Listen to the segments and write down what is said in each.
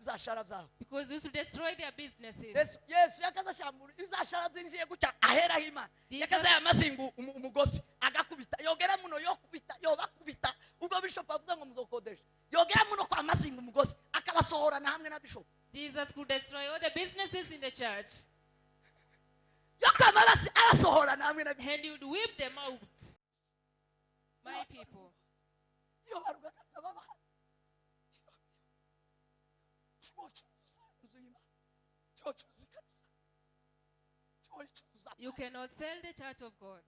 izashara byabo. Because we used to destroy their businesses. Yesu yakazashambura izashara zinjiye gutya ahera himana. Yakaza yamazingu umugosi agakubita. Yogera muno yo kubita yo bakubita. Ubwo bishop avuga ngo muzokodesha. Yogera muno kwa mazingu umugosi akabasohora na hamwe na bishop. Jesus could destroy all the businesses in the church. And he would whip them out. My people. You cannot sell the church of God.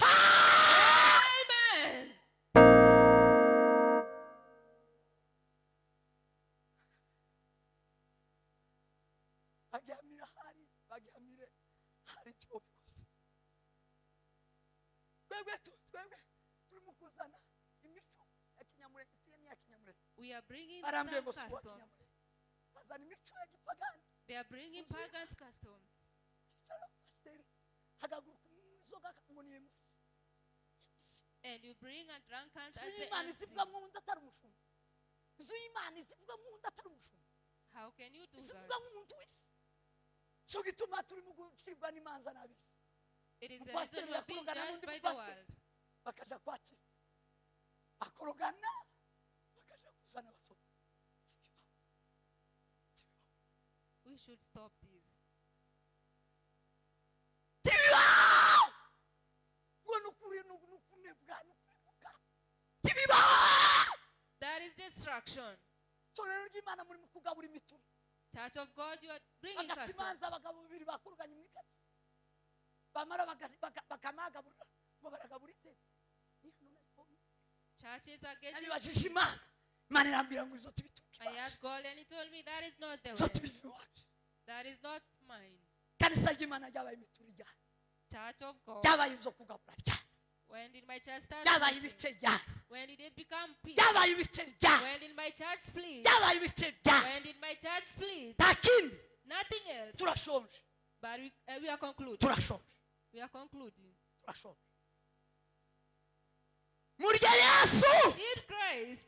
Amen. We are bringing some customs. They are bringing pagan customs. And you bring a drunkard as the MC. How can you do that? It is the reason you are being judged by the world. We should stop this. That is destruction. Church of God, you are bringing customs. Churches are getting. I asked God and he told me that is not the way. That is not mine. Church of God. When did my church start? When did it become peace? When did my church split? When did my church split? Nothing else. But we are concluding. We are concluding. Eat Christ.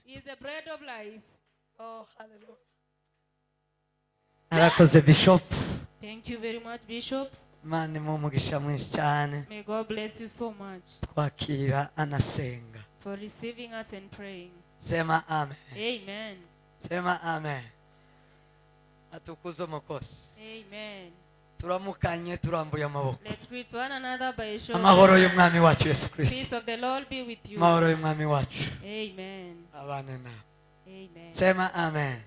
He is the bread of life. Oh, hallelujah. Arakoze Bishop. Thank you very much, Bishop. Mane mumugisha mwinshi cyane. May God bless you so much. Twakira anasenga. For receiving us and praying. Sema amen. Amen. Sema amen. Atukuzo mukose. Amen. Turamukanye turambuye amaboko. Let's greet one another by a show. Amahoro y'umwami wacu Yesu Kristo. Peace of the Lord be with you. Amahoro y'umwami wacu. Amen. Abane na. Amen. Sema amen.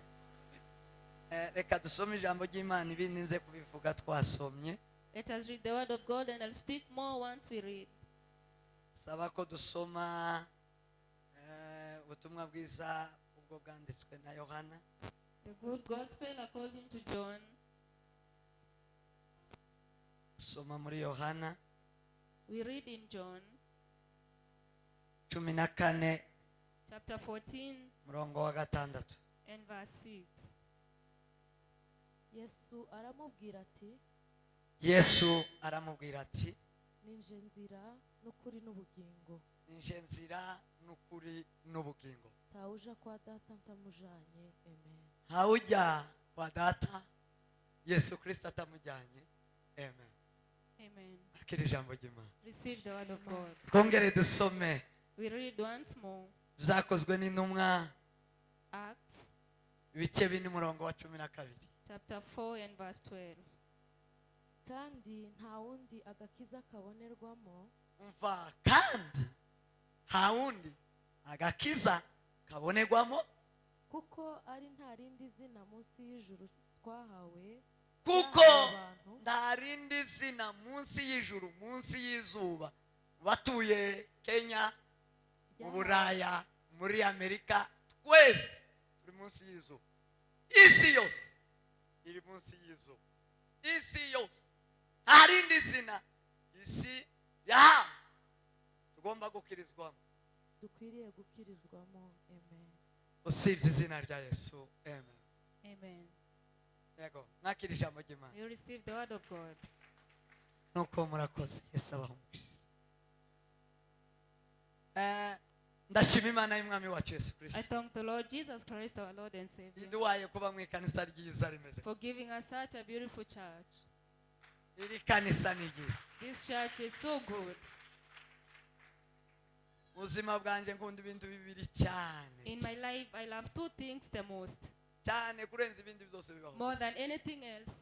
Reka dusome ijambo ry'Imana ibindi nze kubivuga twasomye. Let us read the word of God and I'll speak more once we read. Saba ko dusoma ubutumwa bwiza ubwo bwanditswe na Yohana. The good gospel according to John. Soma muri Yohana. We read in John. 14 chapter 14 murongo wa 6 and verse 6. Yesu aramubwira ati ninje nzira n'ukuri n'ubugingo. Ninje nzira n'ukuri n'ubugingo. Tawuja kwa data ntamujanye. Amen. Hauja kwa data Yesu Kristo atamujanye. Amen. Amen. Akiri jambo ry'Imana. Receive the word of God. Twongere dusome. We read once more. Zakozwe n'intumwa Acts ibice bine murongo wa 12. Chapter 4 and verse 12. Kandi nta wundi agakiza kabonerwamo. Umva kandi nta wundi agakiza kabonerwamo. Kuko ari nta rindi zina munsi y'ijuru twahawe. Kuko nta rindi zina munsi y'ijuru munsi y'izuba. Batuye Kenya, mu Buraya, muri Amerika, twese turi munsi y'izuba. Isi yose iri munsi y'izuba. Isi yose nta rindi zina isi ya tugomba gukirizwamo. Dukwiriye gukirizwamo. Amen. Usibye izina rya Yesu. Amen. Amen. Yego, nakiri ijambo ry'Imana. You receive the word of God. nuko murakoze Yesu abahumuje. Ndashima Imana y'Umwami wacu Yesu I Kristo thank the Lord Jesus Christ, our Lord and Savior, iduhaye kuba mu ikanisa ryiza rimeze. for giving us such a beautiful church. Iri kanisa ni ryiza. This church is so good. Mu buzima bwanjye nkunda ibintu bibiri cyane In my life, I love two things the most, cyane kurenza ibindi byose bibaho. more than anything else.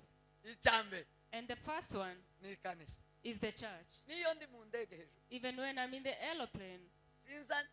Icyambere And the first one ni ikanisa. is the church. Niyo ndi mu ndege hejuru Even when I'm in the aeroplane, sinza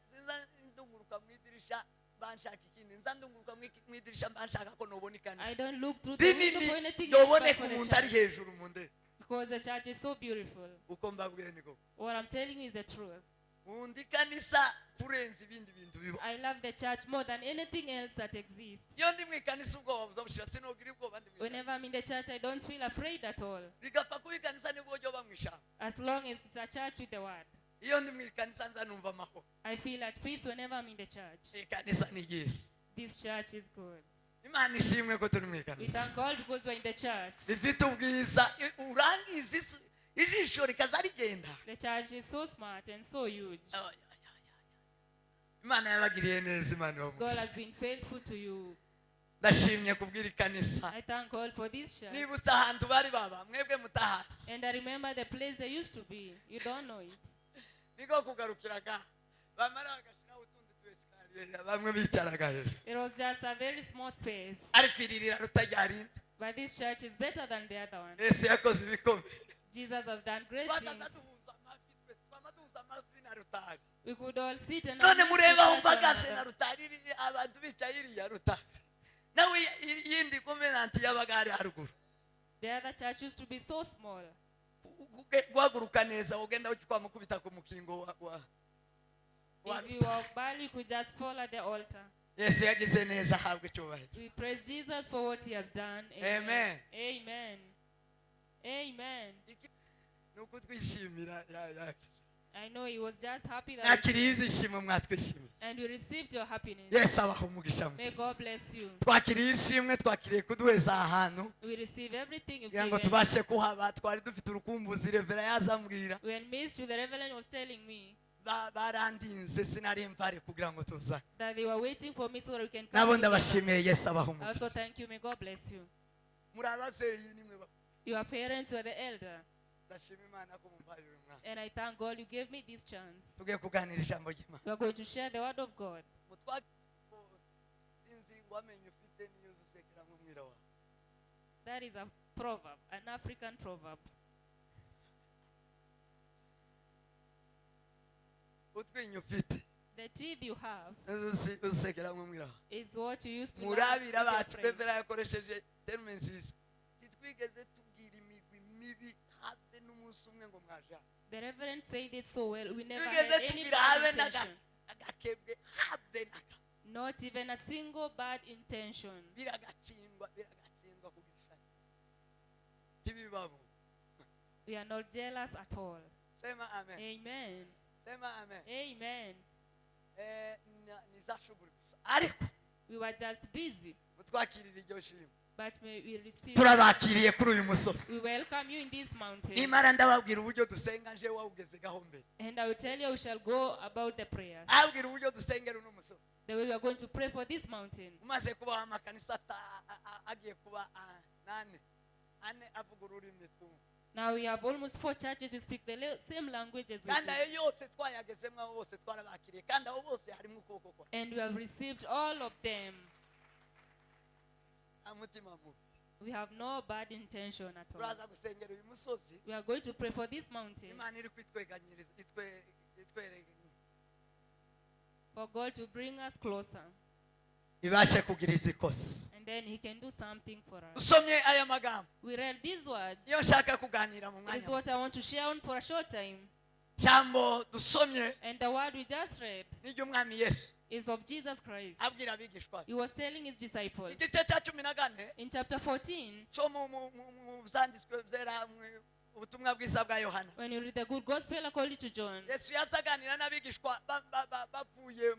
ndunguruka mu idirisha banshaka ikindi nza ndunguruka mu idirisha banshaka ko nobona ikanisa I don't look through the window for rinini anything else but yoboneka for the umuntu ari church, hejuru mu ndege. because the church is so beautiful. Uko mbabwiye niko What I'm telling you is the truth. nkunda ikanisa kurenza ibindi bintu bibaho. I love the church more than anything else that exists. Iyo ndi mu ikanisa ubwoba buza bushira sinogira ubwoba ndi mu ikanisa. Whenever I'm in the church, I don't feel afraid at all, Bigapfa kuba ikanisa nibwo ryo bamwisha. as long as it's a church with the word. Iyo ndi mu ikanisa nza numva amahoro. I feel at peace whenever I'm in the church. Ikanisa ni ryiza. This church is good. Imana ishimwe ko turi mu We ikanisa thank God because we're in the church. rifite ubwiza urangiza ijisho rikaza rigenda. The church is so smart and so huge. Imana yabagiriye neza. Imana God bamugisha. has been faithful to you. Ndashimye kubwira ikanisa. I thank God for this church. Niba utahantu bari baba mwebwe mutahazi And I remember the place they used to be. You don't know it. niko kugarukiraga bamara bagashiraho utundi twesikariye bamwe bicaraga hejuru It was just a very small space. ariko iririra rutajyarinda. But this church is better than the other one. Yesu yakoze ibikomeye. Jesus has done great Twakaza things. duhuza amafi twese twamaduhuza amafi na rutari We could all sit and none listen to mureba aho each mpagaze na other. rutari abantu bicaye iriya rutari nawe yindi komenanti yabaga ari haruguru. The other church used to be so small. Guhaguruka neza ugenda ukikwamukubita ku mukingo wa If you walk by, you could just fall at the altar. Yesu yagize neza ahabwe icyubahiro. We praise Jesus for what he has done. Amen. Amen. Amen. Nuko twishimira I know he was just happy that nakiriye ibyishimo mwatwishimiye. and we received your happiness. Yesu abaha umugisha. May God bless you. Twakiriye ishimwe twakiriye kuduheza ahantu We receive everything you've kugira ngo given. tubashe kuhaba. Twari dufite urukumbuzi revera yazambwira When missed you, the Reverend was telling me barandinze sinari mvare kugira ngo tuzane that they were waiting for me so that we can nabo come together. ndabashimiye. Yesu abaha I umugisha. also thank you. May God bless you. Muri ababyeyi nimwe Your parents were the elder. ndashima Imana ko mumpaye uyu mwana. And I thank God you gave me this chance. Tugiye kuganira ijambo ry'Imana. We are going to share the word of God. Sinzi ngo amenye ufite niyo usekera mu mwira wawe. That is a proverb, an African proverb. Utwinyo ufite The teeth you have usekera mu mwira wawe. is what you used to Murabira with your bacu friend. revera yakoresheje terme nziza. Ntitwigeze tubwira imigwi mibi habe n'umunsi umwe ngo mwaja. The Reverend said it so well. We never Twigeze had any tubwira bad habe intention. n'agakebwe habe n'aka. Not even a single bad intention. Biragatsindwa kugisha. Tibibabo. We are not jealous at all. Sema amen. Amen. Sema amen. Amen. Nizashobora gusa. Ariko We were just busy, mutwakirira iryo shimo. but we received. Turabakiriye kuri uyu musozi. We welcome you in this mountain. Nimara ndababwira uburyo dusenga nje wawugeze gahombe. And I will tell you, we shall go about the prayers. Abwira uburyo dusengera uno musozi. The way we are going to pray for this mountain. Umaze kuba amakanisa agiye kuba ane avuga ururimi twumva. Now we have almost 4 churches who speak the same language as we Kandi do. ayo yose twayagezemo abo bose twarabakiriye kandi abo bose harimo ukuboko kwa. And we have received all of them. Amutima mubi. We have no bad intention at all. Turaza gusengera uyu musozi. We are going to pray for this mountain. Imana iri kwitweganyiriza itwereke. For God to bring us closer. Ibashe kugira izikoze. And then he can do something for us. Usomye aya magambo. We read these words. Iyo nshaka kuganira mu This is mwanya. what I want to share on for a short time. Jambo dusomye And the word we just read n'ijy'umwami Yesu. is of Jesus Christ. Abwira abigishwa. He was telling his disciples. Igice cya 14 In chapter 14, cyo mu byanditswe byera ubutumwa bwiza bwa Yohana. when you read the good gospel according to John, Yesu yazaganira n'abigishwa bavuye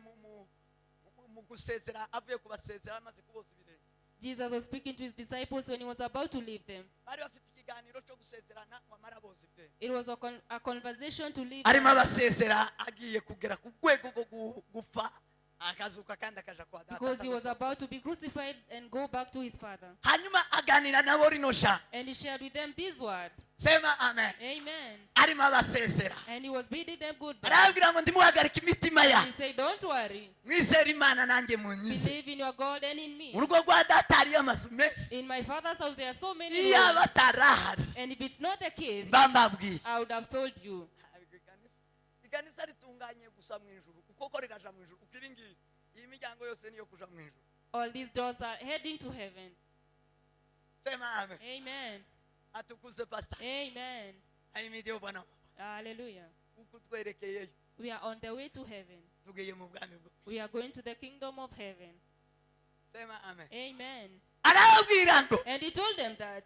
mu gusezera avuye kubasezera amaze kuboza ibirenge. Jesus was speaking to his disciples when he was about to leave them. Bari bafite ikiganiro cyo gusezerana wamara bozi pe It was a conversation to live. arimo abasezera agiye kugera ku rwego rwo gufa akazuka kandi akaja kwa data Because he was about to be crucified and go back to his father. hanyuma aganira nabo rino sha And he shared with them this word. sema amen Amen. arimo abasezera And he was bidding them goodbye. arabwira ngo ndimuhagarika imitima ya He said, don't worry. mwizera imana nanjye munyize Believe in your God and in me. mu rugo rwa data hariyo amazu menshi In my father's house there are so many iyo rooms. batarahari And if it's not the case, mbambabwiye I would have told you. ikanisa ritunganye gusa mu ijuru kuko riraja mu ijuru ukiri ngiyi iyi miryango yose niyo kuja mu ijuru All these doors are heading to heaven. sema amen Amen. atukuze pastor Amen. ayimidiyo bwana Hallelujah. uko twerekeyeyo We are on the way to heaven. tugiye mu bwami bwo We are going to the kingdom of heaven. sema amen Amen. arababwira ngo And he told them that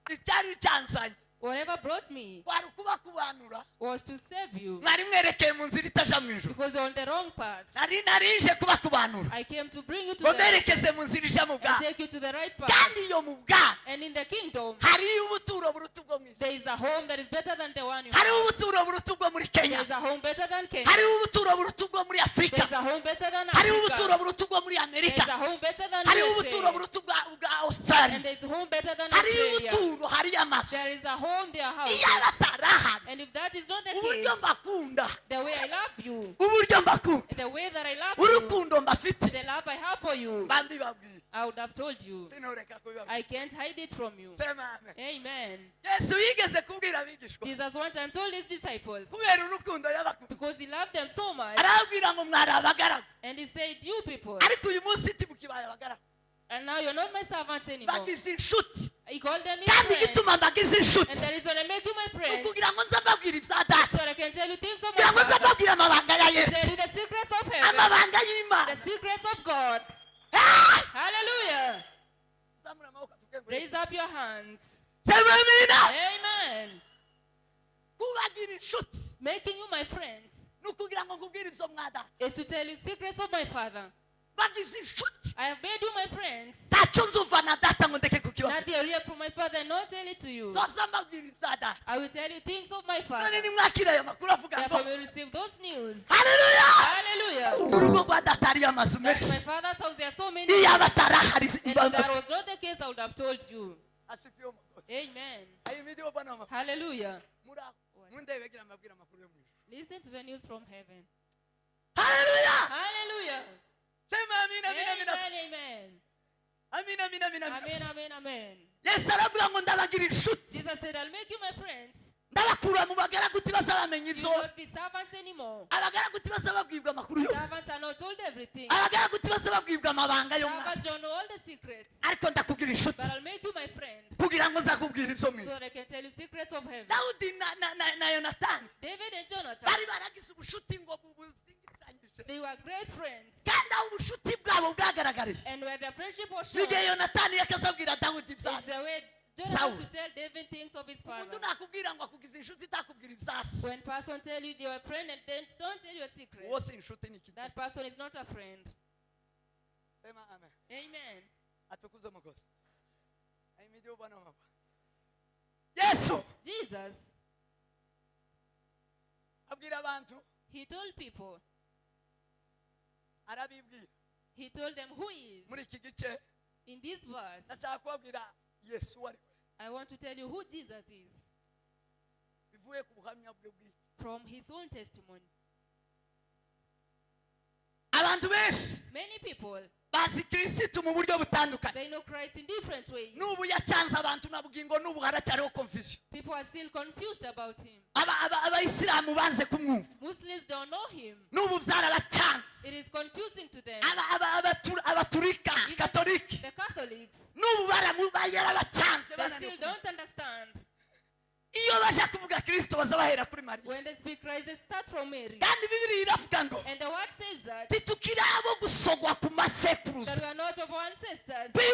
icyari cyansanye whatever brought me kwari kuba kubanura was to save you. mwari mwerekeye mu nzira itaja mu ijuru Because you're on the wrong path. narije kuba kubanura I came to bring you to ngo the right mberekeze mu nzira ija mu and bwami take you to the right path. kandi iyo mu bwami And in the kingdom, hariyo ubuturo buruta ubwo mu isi there is a home that is better than the one you hariho have. ubuturo buruta ubwo muri There kenya is a home better than Kenya. hariho ubuturo buruta ubwo muri There afurika is a home better than hariho ubuturo Africa. buruta ubwo muri There amerika is a home better than hariho ubuturo USA. buruta ubwa australia And there is a home better than hariho Australia. ubuturo hariyo amazu There is a home, there are houses. iyo batarahari And if that is not the uburyo case, mbakunda the way I love you, uburyo mbakunda the way that I love you, urukundo mbafite the love I have for you, mba mbibabwiye I would have told you. sinoreka kubibabwira I can't hide it from you. sema amen Amen. yesu yigeze kubwira abigishwa Jesus one time told his disciples, kubera urukundo yabakunda because he loved them so much, arababwira ngo mwari abagaragu and he said, you people, ariko uyu munsi timukibaye abagaragu and now you're not my servants anymore. bagize inshuti He called them his kandi friends. igituma mbagize inshuti And the reason I make you my ni friends, ukugira ngo nze mbabwira ibya data so that I can tell you things of kugira my ngo nze Father. mbabwira amabanga ya yesu Tell you the secrets of heaven, amabanga the y'imana secrets of God. Ah! Hallelujah. Zamura amaboko tuvuge ngo Raise up your hands. sema amina Amen. kubagira inshuti Making you my friends ni ukugira ngo nkubwire ibyo mwadata is to tell you secrets of my Father. bagize inshuti I have made you my friends. ntacyo nzuva na data ngo ndeke kukibabwira Not the earlier from my Father, and not tell it to you. zoza mbabwira ibya data I will tell you things of my none Father. nimwakira ayo makuru avuga ngo Therefore, we will receive those news. haleluya Hallelujah. mu rugo rwa data hariyo amazu In my menshi Father's house, there are so many. iyo And abatarahari if that was not the case, I would have told you. asifiwe umukozi Amen. ayimidiwe bwana wa Hallelujah. muraho mundebegira amabwira amakuru yo mu ijuru Listen to the news from heaven. haleluya Hallelujah. sema amina amina amina Amen. Amen. amina amina amina Amen. Amen. Amen. yesu aravuga ngo ndabagira inshuti Jesus said, I'll make you my friends. ndabakura mu bagaragu tibazabamenya You ibyo will not be servants anymore. abagaragu tibazababwirwa amakuru yose Servants are not told everything. abagaragu tibazababwirwa amabanga yo mwana Servants don't know all the secrets. ariko ndakubwira inshuti But I'll make you my friend kugira ngo nzakubwira ibyo mu so ijuru that I can tell you secrets of heaven. dawudi na yonatani David and Jonathan, bari baragize ubushuti ngo buzingiranyije they were great friends. kandi aho ubushuti bwabo bwagaragariye And where their friendship was shown, n'igihe yonatani yakazabwira dawudi is ibyase the way Jonathan used to tell David things of his umuntu father. nakubwira ngo akugize inshuti itakubwira ibyase When person tell you they're a friend and then don't tell you a secret, uwo si inshuti ni iki that person is not a friend. sema amen Amen. atukuze umukozi ayimidiwe bwana wa yesu Jesus, abwira abantu he told people, arabibwira he told them who he is. muri iki gice In this verse, ndashaka kubabwira yesu uwo ari we I want to tell you who Jesus is bivuye ku buhamya bwe bwite from his own testimony. abantu benshi Many people, bazi kirisitu mu buryo butandukanye they know Christ in different ways. n'ubu yacanze abantu na bugingo n'ubu haracyariho confusion People are still confused about him. abayisilamu banze kumwumva Muslims don't know him. n'ubu byarabacanze It is confusing to them. abaturika katolike The Catholics, n'ubu yarabacanze they still don't understand. iyo baje kuvuga kirisito baza bahera kuri mariya When they speak Christ, they start from Mary. kandi bibiri iravuga ngo And the word says that, titukiri abo gusogwa ku masekuruza that we are not of our ancestors. Pi.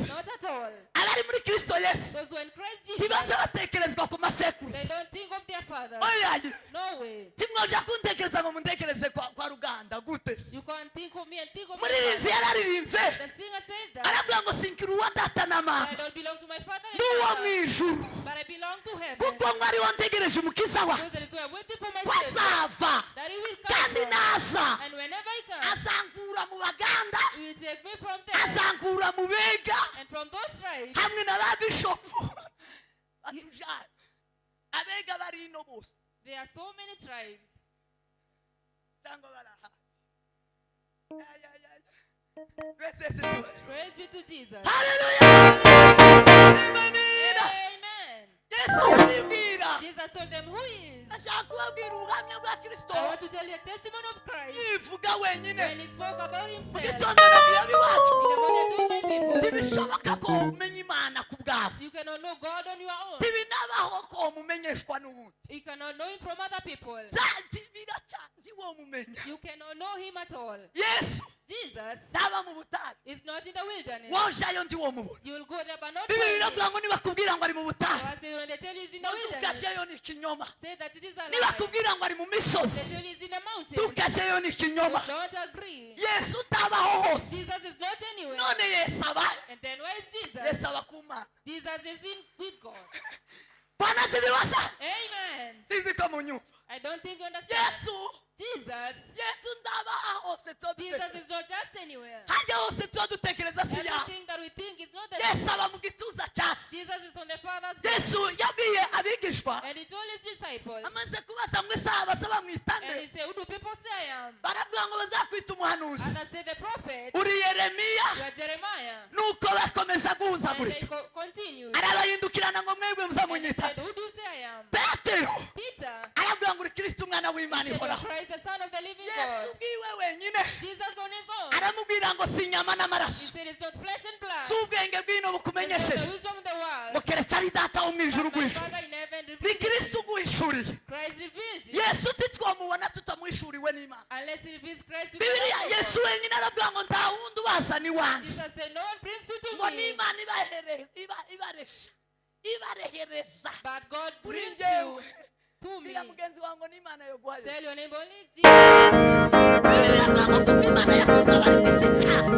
Not at all. abari muri kirisito yesu Those who are in Christ Jesus, ntibaze batekerezwa ku masekuruza they don't think of their fathers. oyaye No way. timwoja kuntekereza ngo muntekereze kwa ruganda gute You can't think of me and think of my muririmbyi father. yararirimbye The singer said that, aravuga ngo sinkiri uwa data na I mama don't belong to my father and n'uwo mu mother, ijuru but I heaven. kuko ngo ariho ntegereje umukiza wa Because that is why I'm waiting for my ko Savior. azava That he will come kandi from. naza And whenever he comes, azankura mu baganda he will take me from there. azankura mu bega And from those tribes, hamwe na ba bishopu batujanye abega bari ino bose there are so many tribes. cyangwa baraha twese tuba Praise be to Jesus. haleluya imanira Amen. yesu arabibwira Jesus told them who he is. ashaka kubabwira ubuhamya bwa kristo I want to tell you a testimony of Christ. yivuga wenyine When he spoke about mu himself, gitondo nabwiye abiwacu in the morning I told my people, ntibishoboka ko umenya imana ku bwawe you cannot know God on your own. ntibinabaho ko umumenyeshwa n'ubundi You cannot know him from other people. biraca ntiwo mumenya You cannot know him at all. yesu Jesus ntaba mu butayu is not in the wilderness. wojayo ndiwo mubona You will go there but not bibiri find him. iravuga ngo nibakubwira ngo ari mu butayu So I say when they tell you he's in the wilderness, tukajeyo ni ikinyoma say that it is a lie. nibakubwira ngo ari mu They misozi tell you he's in the mountain. tukajeyo ni ikinyoma Don't agree. yesu ntabaho hose Jesus is not anywhere. none yesu aba And then where is Jesus? yesu aba ku mana Jesus is in with God. bwana zibibaza Amen. sinzi ko munyumva I don't think you understand. yesu Jesus. yesu ndabaha hose tuba Jesus dutekereza is not just anywhere. hajya hose tuba dutekereza si yawe Everything that we think is not the yesu aba mu gituza cya se Jesus is on the Father's back. yesu yabwiye abigishwa And he told his disciples, amaze kubaza mwe saha basa and he bamwitane said, who do people say I am? baravuga ngo bazakwita umuhanuzi And I said, the prophet, uri yeremiya you are Jeremiah. nuko bakomeza And guhuzagurika they continued. arabahindukirana ngo mwebwe And he muzamunyita said, who do you say I am? petero Peter. aravuga ngo uri kristo umwana He w'imana said, ihoraho Christ, the Son of the living yesu God. ubwiwe wenyine Jesus on his own. aramubwira ngo si inyama He n'amaraso said, it's not flesh and blood. si ubwenge bw'ino It's not bukumenyesheje the wisdom of the world. ngo keretse ari data wo mu ijuru But my ugwishuriye Father in heaven ni revealed it. kristo uguhishuriye Christ revealed it. yesu titwamubona tutamwishuriwe n'imana Unless he reveals Christ, we bibiliya cannot know yesu God. wenyine aravuga ngo nta wundi ubazana iwanjye Jesus said, no one brings you to ngo me, n'imana ibaresha ibarehereza but God kuri brings njyewe you to me. bwira mugenzi wawe ngo n'imana yo guhaye Tell your neighbor, only Jesus. bibiliya avuga ngo kuko imana yakunze abari mu isi cyane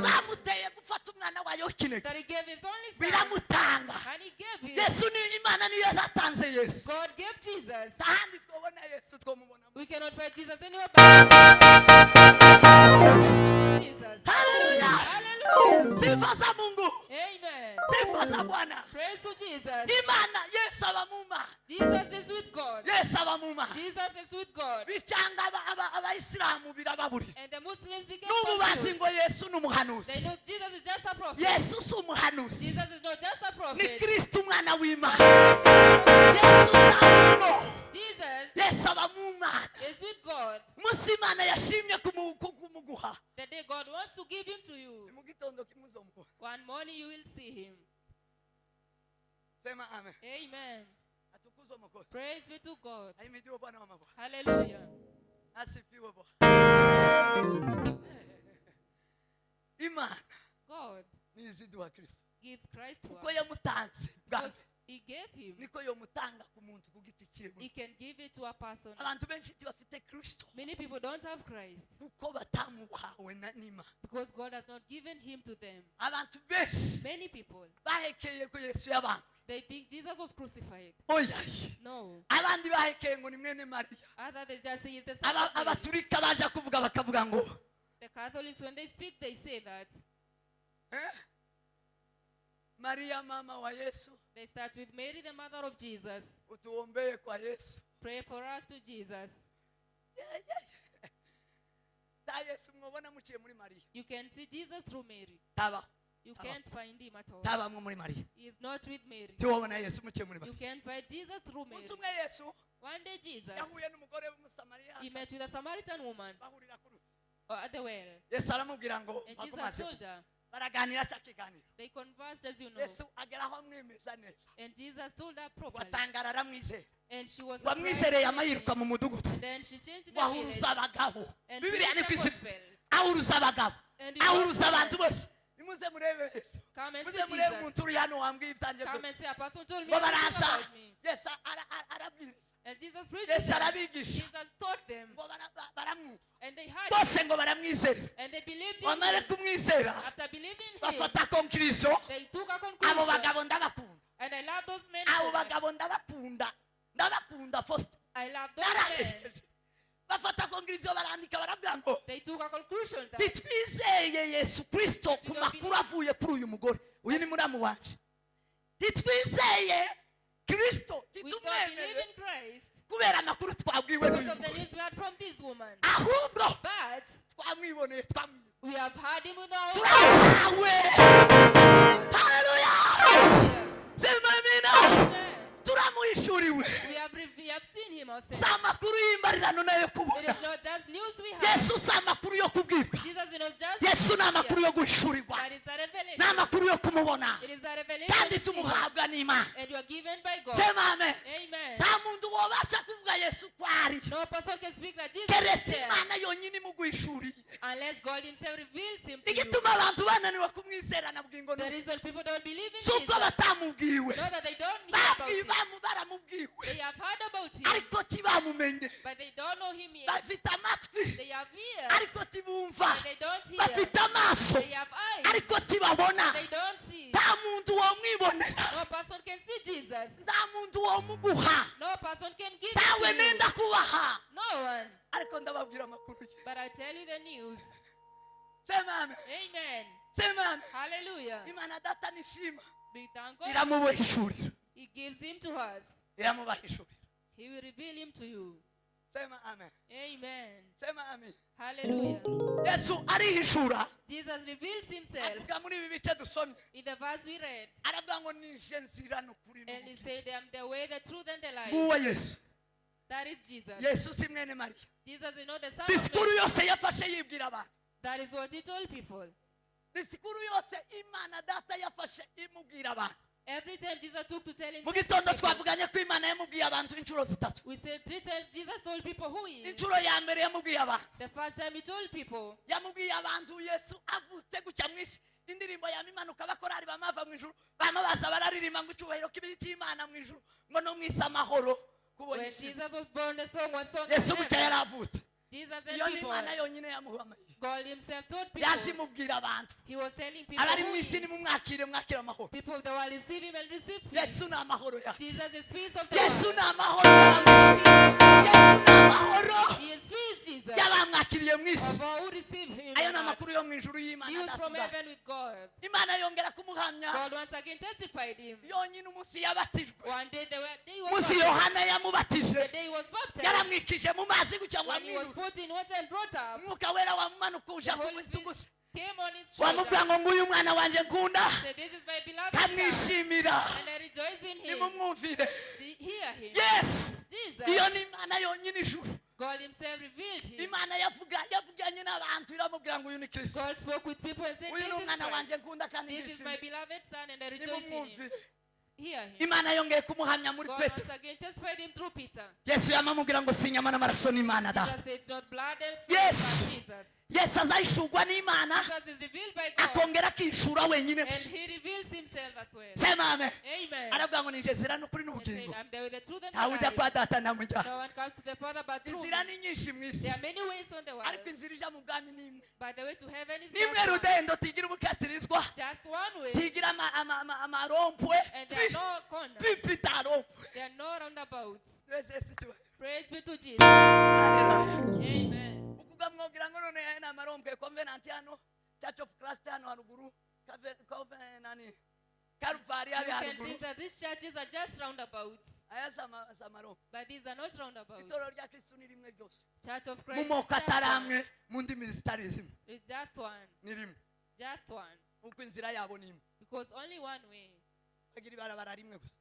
zamuteye gufata umwana wayo w'ikinege That he gave his only son, biramutanga and he gave him. yesu ni imana niyo yatanze yesu God gave Jesus. ahandi twabona yesu twamubona We cannot find Jesus anywhere but Jesus. haleluya Hallelujah. sifa za mungu Amen. sifa za bwana Praise to Jesus. imana yesu aba mu mana Jesus is with God. yesu aba mu mana Jesus is with God. bicanga abayisilamu birababurira And the Muslims became n'ubu bazi confused. ngo yesu ni umuhanuzi They know Jesus is just a prophet. yesu si umuhanuzi Jesus is not just a ni prophet. kristo umwana w'imana yesu ntabwo Jesus yesu aba mu mana is with God. umunsi imana yashimye kumuguha The day God wants to give him to you. mu gitondo kimuzomuha One morning you will see him. sema amen Amen. atukuzwe mwokozi Praise be to God. ahimidiwe bwana wa mabwana Hallelujah. asifiwe bwana imana God ni iziduha kristo gives Christ to kuko us yamutanze bwa because mbere he gave him. niko yomutanga ku muntu ku giti cyiwe He can give it to a person. abantu benshi ntibafite kristo Many people don't have Christ kuko batamuhawe n'imana because God has not given him to them. abantu benshi Many people, bahekeye ko yesu yabambwe they think Jesus was crucified. oya No. abandi bahekeye ngo ni mwene mariya Other they just say he's the son of Mary. abaturika baje kuvuga bakavuga ngo The Catholics, when they speak, they say that. mariya mama wa yesu They start with Mary, the mother of Jesus. utuombee kwa yesu Pray for us to Jesus. ta yesu mwabona muciye muri mariya You can see Jesus through Mary. taba You can't find him at all. tabamwe muri mariya He is not with Mary. tiwabona yesu muciye muri You mariya can't find Jesus through Mary. umunsi umwe yesu One day Jesus, yahuye n'umugore w'umusamariya he met with a Samaritan woman bahurira ku ruzi at the well. yesu aramubwira ngo And Jesus bakomaze told her, baraganira cya kiganiro they conversed as you know. yesu ageraho amwemeza neza And Jesus told her properly. watangara aramwizera And she was wamwizereye surprised. amayiruka mu mudugudu Then she changed the village wahuruza abagabo and bibiliya ni preached the kwizina gospel. ahuruza abagabo And he ahuruza was abantu there. bose nimuze murebe yesu Come and muze see murebe Jesus. umuntu uri hano wambwiye ibyanjye Come byose and say, a person told me ngo everything baraza about me. yesu arabwiriza And Jesus preached yesu to them. arabigisha Jesus taught them. ngo baramwumva And they heard bose him. ngo baramwizera And they believed in wamare him. kumwizera After believing him, bafata konkirizo they took a abo conclusion. bagabo ndabakunda And I love those men abo so much. bagabo ndabakunda Foster. I love those men. Narahejeje. Bafata kongirizo barandika baravuga ngo They took a conclusion that titwizeye Yesu Kristo ku makuru avuye kuri uyu mugore. Uyu ni muramu wanje. Titwizeye Kristo, we don't believe in Christ kubera amakuru twabwiwe because n'uyu of the mugore. news we had from this woman. Ahubwo But twamwiboneye we have had him with our turamuhawe. Haleluya. Hallelujah. Sema amina. Amen. Turamuhishuriwe. We have seen him ourselves. Si amakuru y'imbarirano nayo It kubona. is not just news we have. Yesu si amakuru yo kubwirwa. Jesus is not just Yesu ni amakuru yo guhishurirwa. that is a Ni revelation. amakuru yo kumubona. It is a revelation Kandi to see him. tumuhabwa n'Imana. And you are given by God. Sema amen. Amen. Nta muntu wabasha kuvuga Yesu ko ari. No person can speak that Jesus Keretse is there Imana yonyine imuguhishuriye. unless God himself reveals him to you. Igituma abantu bananiwe kumwizera na bwingo The n'ubu. reason people don't believe in Si Jesus uko batamubwiwe. know that they don't hear about him. Baramubwiwe. They have heard about him, Ariko tibamumenye. but they don't know him yet. Bafite amatwi. They have ears, Ariko tibumva. but they don't hear. Bafite amaso. They have eyes, Ariko tibabona. they don't see. Nta muntu wamwibonera. No person can see Jesus. Nta muntu wamuguha. No person can give Ntawe it to you. nenda kubaha. No one. Ariko ndababwira amakuru ye. But I tell you the news. Sema amen. Amen. Sema amen. Hallelujah. Imana data nishima. We thank God. Iramubahishurira. He gives him to us. Iramubahishurira. He will reveal him to you. Sema amen. Amen. Sema amen. Hallelujah. Yesu arihishura. Jesus reveals himself Avuga muri ibi bice dusomye. in the verse we read. Aravuga ngo nije nzira n'ukuri And he n'ubugingo. said, I am the way, the truth, and the life. Nguwo Yesu. That is Jesus. Yesu si mwene Mariya. Jesus is not the son of Disikuru God. yose yafashe yibwira abantu. That is what he told people. Disikuru yose Imana data yafashe imubwira abantu. Every time Jesus took to tell him, Mu gitondo twavuganye ko Imana yamubwiye abantu inshuro zitatu. we said 3 times Jesus told people who he is. Inshuro ya mbere yamubwiye abantu. The first time he told people, Yamubwiye abantu Yesu avutse gutya mu isi. Indirimbo yamimanuka abakorari bamava mu ijuru. Bamabaza bararirimba ngo icyubahiro kibi cy'Imana mu ijuru. Ngo no mu isi amahoro. when Kubonye Jesus was born, the song was sung. Yesu in gutya heaven. yaravutse. Jesus Iyo and ni people. Imana yonyine yamuhamagaye. God himself told people. Yazimubwira abantu. He was telling people Abari who mu he isi is. nimumwakire mwakire amahoro. People that will receive him and receive peace. Yesu ni amahoro yawe. Jesus is peace of the Yesu world. ni amahoro yawe. Yesu ni amahoro He is peace, Jesus. y'abamwakiriye mu isi. Of all who receive him. Ayo and ni not. amakuru yo mu ijuru y'Imana News from data. heaven with God. Imana yongera kumuhamya. God once again testified him. Yonyine umunsi yabatijwe. One day he was Umunsi baptized. Yohana yamubatije. The day he was baptized. Yaramwikije mu mazi gutya ngo When he was amwirure. put in water and brought up, Umwuka wera wamumanuka uja the Holy kumwituguza. Spirit came on his Wamubwira shoulder. ngo nguyu mwana wanje nkunda. Said, this is my beloved son, Kamwishimira. and I rejoice in him. Nimumwumvire. Hear him. Yes. Jesus, Iyo ni Imana yonyine ijuru. God himself revealed him. Imana yavuganye n'abantu iramubwira ngo uyu ni Kristo. God spoke with people and said, Uyu ni this is umwana Christ. wanje nkunda kandi This is my ndishimye. beloved son, and I rejoice in him. Nimumwumvire. Hear him. Imana yongeye kumuhamya muri God Petero. once again testified him through Peter. Yesu yamamubwira ngo si inyama n'amaraso n'Imana da. Jesus said, it's not blood and flesh, Yes. but Jesus. Yesu azahishurwa n'Imana Jesus is revealed by God, akongera akishura wenyine and gusa. he reveals himself as well. Sema amen. Amen. Aravuga ngo ni inzira n'ukuri He said, n'ubugingo. I'm there with the truth and Ntawe the ujya life. kwa data ntamujya. No one comes to the Father but through Inzira me. ni nyinshi mu isi. There are many ways on the world, Ariko inzira ija mu bwami ni imwe. but the way to heaven is Nimwe just one. rudendo tigira ubukatirizwa. Just one way, Tigira amarompwe. and there are no corners. Pipita rompwe. There are no roundabouts. Yesu tiwe. Praise be to Jesus. Hallelujah. Amen. Ukuga mwabwira ngo none aya ni amarompwe Covenant hano. Church of Christ hano haruguru. Covenant Calvary You hari can haruguru. think that these churches are just roundabouts, Aya samarompwe. but these are not roundabouts. Itorero rya Kristo ni rimwe ryose. Church of Mu Christ is moko just atari one. amwe mu ndimi zitari zimwe. It's just one. Ni rimwe. Just one. Uko inzira yabo ni imwe. Because only one way. Bagira ibarabara rimwe gusa.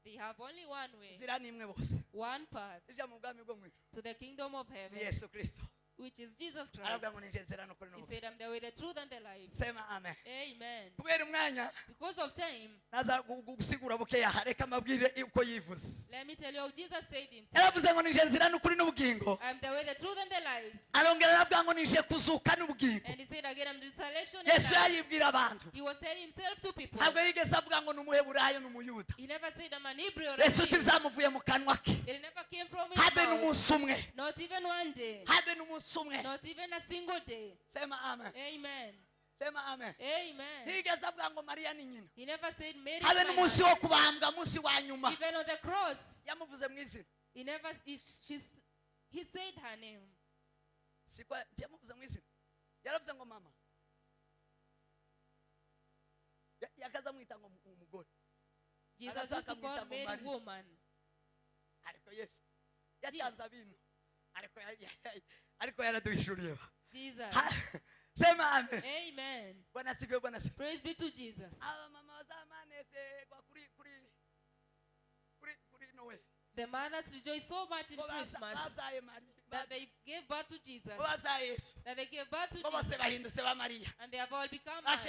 They have only one way. Inzira ni imwe bose. One path Ija mu bwami bwo mu ijuru. to the kingdom of Ni heaven, Yesu Kristo. which is Jesus Christ. Aravuga ngo ni inzira n'ukuri He n'ubugingo. said, I'm the way, the truth, and the life. Sema amen. Amen. Kubera umwanya Because of time, naza gusigura bukeya reka mabwire uko yivuze. let me tell you how Jesus said himself. Yaravuze ngo ni inzira n'ukuri n'ubugingo. I'm the way, the truth, and the life. Arongera aravuga ngo nije kuzuka n'ubugingo. And he said again, I'm the resurrection and Yesu life. yayibwira abantu. He was telling himself to people. Ntabwo yigeze avuga ngo ni umuheburayo n'umuyuda. He never said, I'm an Hebrew or a Yesu Jew. tivyamuvuye mu kanwa ke. It never came from his Habe mouth. n'umunsi umwe. Not even one day. Habe n'umunsi umwe. Not even a single day. Sema amen. Amen. sema amen. Amen. Ntigeze avuga ngo Mariya ni nyina. He never said Mary is habe my n'umunsi mother. wo kubambwa munsi wa nyuma Even on the cross, yamuvuze mu izina. he never, he said her name. Siko yamuvuze mu izina. Yaravuze ngo mama. Yakaza mwita ngo umugore. Jesus used to call Mary woman. Ariko Yesu yacyanza bintu. Ariko yaraduhishuriye. Jesus. Sema amen. Amen. Bwana sifiwe, Bwana sifiwe. Praise be to Jesus. Aba mama bazamaneze kwa kuri Noneho. The mothers rejoiced so much in Christmas Bazaye Maria. that they gave birth to Jesus. Bazaye Yesu. That they gave birth to Bose Jesus. bahindutse ba Maria. And they have all become Marys.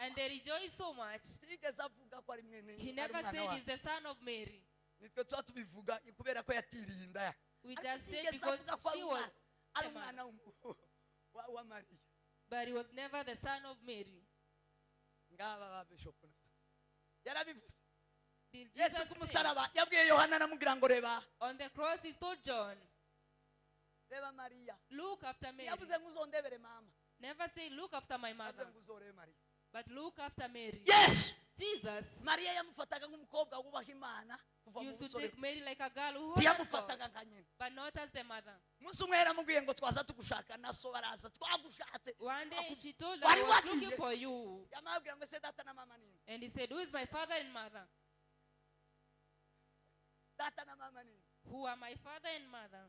And they rejoice so much. Tigeze avuga ko ari mwene. He never said he's the son of Mary. Nitwe twa tubivuga kubera ko yatiriye inda ya. We just said because she was ari umwana wa Maria. but he was never the son of Mary. Ngaba ba bishop. Yarabivuze. Did Yesu Jesus ku say, musaraba yabwiye Yohana namubwira ngo reba. on the cross he told John, Reba Maria. look after Mary. Yavuze ngo uzondebere mama. Never say look after my mother, Yavuze ngo uzore Maria. but look after Mary. Yes. Jesus Maria yamufataga nk'umukobwa wubaha Imana kuva mu used to busore. take Mary like a girl who honors God, Yamufataga nka nyina. but not as the mother. Umunsi umwe yaramubwiye ngo twaza tugushaka na so baraza twagushatse. One day she told Wari her, I was wagiye. looking for you. Yamabwira ngo se data na mama nini? And he said, who is my father and mother? Data na mama nini? Who are my father and mother?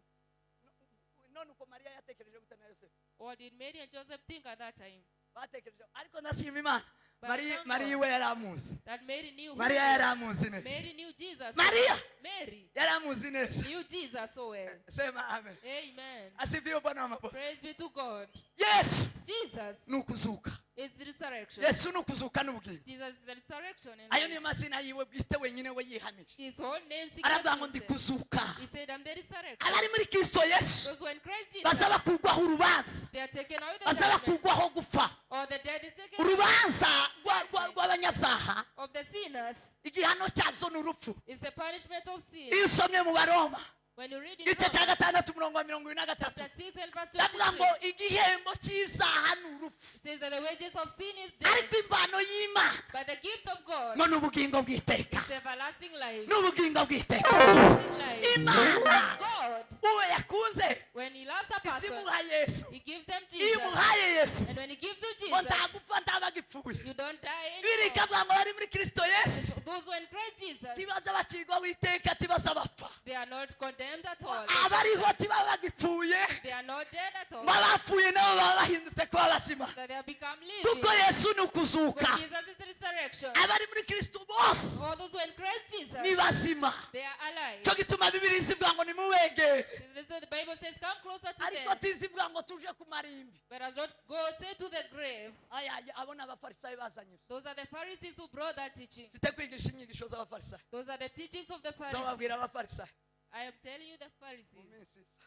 None uko Maria yatekereje gute na Yosefu? What did Mary and Joseph think at that time? Batekereje ariko ndashima Imana. But Maria thank Maria God we yaramuzi. that Mary knew who Maria he was. yaramuzi neza. Mary knew Jesus. Maria Mary yaramuzi neza. knew Jesus so well. Sema amen. Amen. Asifiwe Bwana wa mabwana. Praise be to God. Yes. Jesus Nukuzuka. is the resurrection. Yesu nukuzuka n'ubugingo. Jesus is the resurrection. And Ayo niyo mazina yiwe bwite wenyine we yihamije. his whole name Aravuga ngo signifies ndikuzuka. he said, I'm the resurrection. Abari muri Kristo Yesu Those who in Christ Jesus, bazaba kugwaho urubanza. they are taken away the Bazaba judgment, kugwaho gupfa. or the dead is taken away. Urubanza rw'abanyabyaha Of the sinners igihano cyazo ni urupfu. is the punishment of sin. Iyo usomye mu Baroma When you read in igice cya Romans gatandatu umurongo wa 23 chapter 6 and verse ndavuga 23, ngo igihembo cy'ibyaha ni urupfu it says that the wages of sin is death, ariko impano y'Imana but the gift of God ngo ni ubugingo bw'iteka. is everlasting life. Ni ubugingo bw'iteka. Everlasting life. Imana God, uwo yakunze when he loves a person, isimuha Yesu. he gives them Iyo Jesus. imuhaye Yesu And when he gives you ngo Jesus, ntagupfa ntaba agipfuye. you don't die Bibiri anymore. ikavuga ngo bari muri Kristo Yesu Those who are in Christ Jesus, tibaza bakirwa w'iteka tibaza bapfa. they are not condemned at all. Abariho tibaba bagipfuye. They are not dead at all. Abapfuye nabo baba bahindutse kuba bazima. That they have become living. Kuko Yesu ni ukuzuka. Because Jesus is the resurrection. Abari muri Kristo bose All those who are in Christ Jesus, ni bazima. they are alive. Cyo gituma Bibiri izivuga ngo nimubegere. So the Bible says, come closer to Ariko them. tizivuga ngo tuje ku marimbi. But as not go say to the grave. Aya abona abafarisayo bazanye. Those are the Pharisees who brought that teaching. Mfite kwigisha inyigisho z'abafarisayo. Those are the teachings of the Pharisees. Zababwira abafarisayo. I am telling you the Mu Pharisees. minsi isa.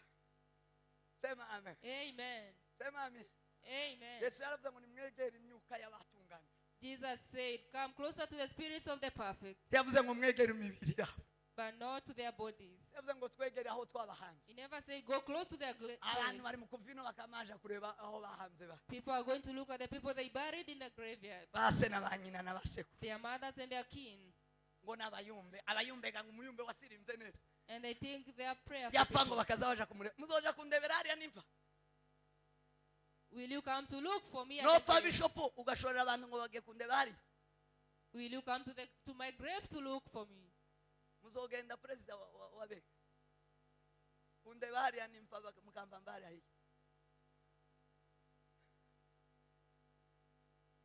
Sema amen. Amen. Sema amen. Amen. Yesu yaravuze ngo nimwegere imyuka y'abatunganye. Jesus said, come closer to the spirits of the perfect, Yavuze ngo mwegere imibiri yabo. but not to their bodies. Yavuze ngo twegere aho twabahambye. He never said, go close to their Abantu graves. bari mu kuvino bakamaje kureba aho bahambye ba. People are going to look at the people they buried in the graveyard, Base na banyina na baseku. their mothers and their kin. Ngo nabayumbe, abayumbe ga umuyumbe wasirimze neza. And they think they are prayerful Yapfa ngo people. bakazabaja kumure. Muzoja kundebera hariya nimva. Will you come to look for me? No At the fa grave? bishop ugashorera abantu ngo bage kundeba hari. Will you come to my grave to look for me? Muzogenda president wa be. Kundeba hariya nimva mukamba mbari ahi.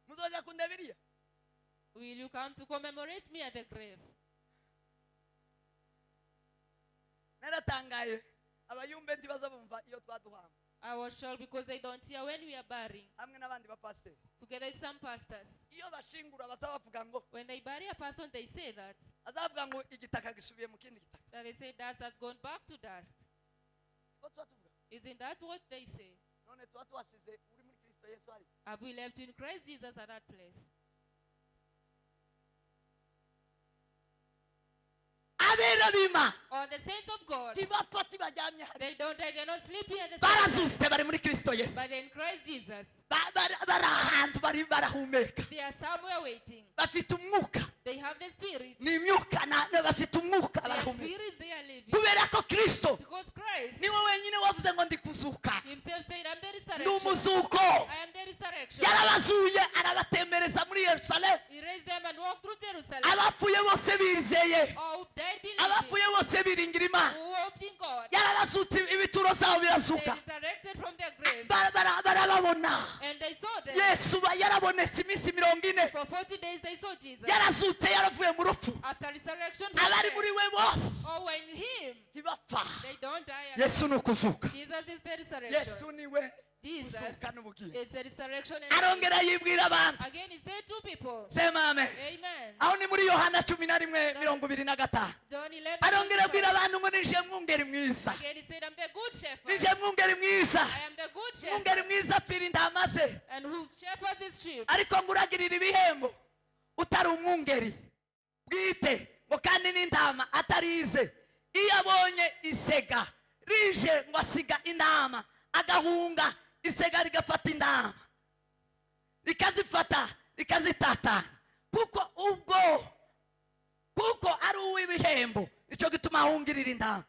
Muzoja kundebiriya. Will you come to commemorate me at the grave? Naratangaye. Abayumbe ntibaza bumva iyo twaduhamba. I was shocked because they don't hear when we are burying, Hamwe n'abandi ba pastor. together with some pastors. Iyo bashingura bazabavuga ngo When they bury a person, they say that. azavuga ngo igitaka gisubiye mu kindi gitaka. That they say dust has gone back to dust. Siko twatuvuga. Isn't that what they say? None twatuwasize uri muri Kristo Yesu hari. Have we left you in Christ Jesus at that place? Abera abera b'Imana or the saints of God, ntibapfa tibaryamye hari they're not sleeping at the same barazutse bari muri Kristo Yesu but in Christ Jesus, bari ahantu bari barahumeka they are somewhere waiting. bafite umwuka They have the Spirit. ni imyuka bafite umwuka Their barahumeka spirits they are living. kubera ko Kristo Because Christ niwe wenyine wavuze ngo ndi kuzuka himself said, I'm the ni resurrection. umuzuko I am the resurrection. yarabazuye arabatembereza muri Yerusalemu He raised them and walked through Jerusalem. abapfuye bose bizeye All who died believing, abapfuye bose biringira Imana who hoped in God, yarabasutse ibituro byabo they birazuka resurrected from their graves. barababona And they saw them. Yesu yarabonetse iminsi 40 For 40 days they saw Jesus. yarazutse yaravuye mu rupfu After resurrection, from abari death, muri we bose or when him, ntibapfa they don't die. Yesu ni ukuzuka Jesus is the resurrection. Yesu niwe Jesus kuzuka n'ubugingo is the resurrection. And arongera yibwira abantu again, he said to people, sema amen Amen. aho ni muri Yohana 11:25 John 11. arongera abwira abantu ngo nije mwungeri mwiza Again, he said, I'm the good shepherd. nije mwungeri mwiza I am the good shepherd. mwungeri mwiza apfira intama ze And who shepherds his sheep. ariko ngo uragirira ibihembo utari umwungeri bwite ngo kandi n'intama atarize iyo abonye isega rije ngo asiga intama agahunga isega rigafata intama rikazifata rikazitata kuko ari uw'ibihembo nicyo gituma ahungirira intama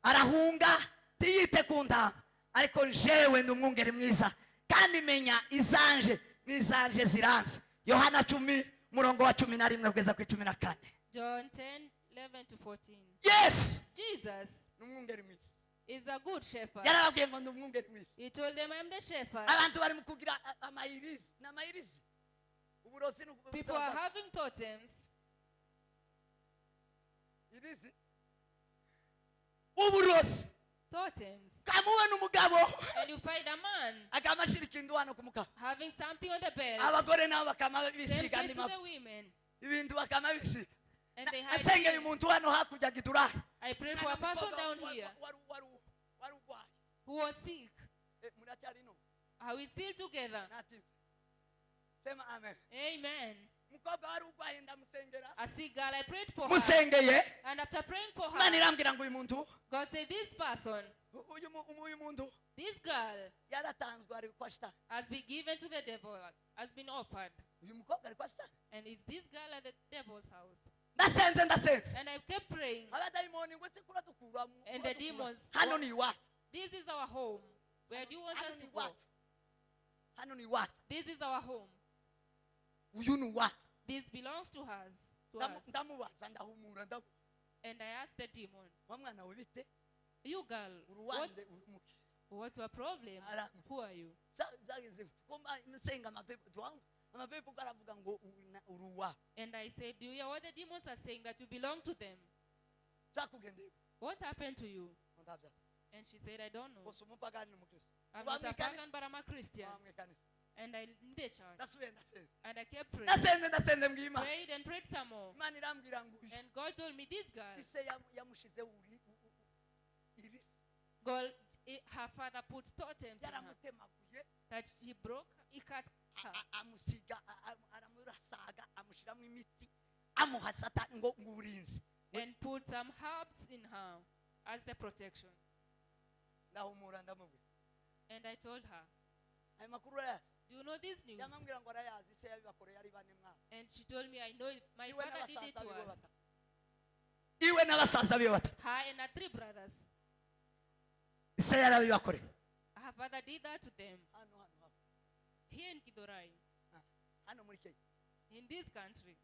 arahunga ntiyite ku ntama ariko jewe ndi umwungeri mwiza kandi menya izanje n'izanje ziranze Yohana 10:11 kugeza ku 14 John 10:11 to 14. Yes Jesus ni umwungeri mwiza is a good shepherd. yarababwiye ngo ndi umwungeri mwiza He told them, I'm the shepherd. abantu bari mu kugira amayirizi n'amayirizi uburozi People are having totems. irizi uburozi Totems. kamubona umugabo And you find a man akamashira ikintu hano ku mukaba having something on the bed. abagore nabo bakama Same bisiga place andi to the mafu women. ibintu bakama bisiga And they hide asengeye things. umuntu hano hakurya gidurahi I prayed for a person down here wari urwaye who was sick. muracyari no Are we still together? nati sema amen Amen. mukobwa wari urwaye ndamusengera A sick girl, I prayed for her. musengeye And after praying for Imana her, irambwira ngo uyu muntu God said, this person, uyu muntu this girl, yaratanzwe ari kwa shitani has been given to the devil, has been offered. uyu mukobwa ari kwa shitani And it's this girl at the devil's house. ndasenze And I kept praying. abadayimoni ngo se kuradukura And the demons, hano ni iwacu this is our home. Where do you want hano us ni to go? iwacu hano ni iwacu This is our home. uyu ni iwacu This belongs to us. To us. ndamubaza ndahumura And I asked the demon, wa mwana we bite you girl, uruwande urumuki what's your problem? Who are you? byageze kumba nsenga amapepo twangu amapepo karavuga ngo uruwa And I said, do you hear what the demons are saying, that you belong to them? zakugendeye What happened to you? ndabya And she said, I don't know. usumupagani n'umukristo I'm not a pagan, but I'm a Christian. bamwekane And I in the church. ndasubiye ndasenga And I kept praying. ndasenze mbwima Prayed and prayed some more. imana irambwira ngo uyu And God told me, this girl, ise yamushize iri God, her father put totems in her. yaramutemaguye That he broke, he cut her. amusiga aramurasaga amushiramo imiti amuha satani ngo uburinzi And put some herbs in her as the protection. ndahumura ndamubwira And I told her, ayo makuru arayazi do you know this news? yamambwira ngo arayazi ise yabibakoreye ari bane mwana And she told me, I know it. My iwe father did it n'abasaza to biwe us. batatu iwe n'abasaza biwe batatu Her and her 3 brothers. ise yarabibakoreye Her father did that to them. hano Here in Kidorai, hano muri Kenya in this country.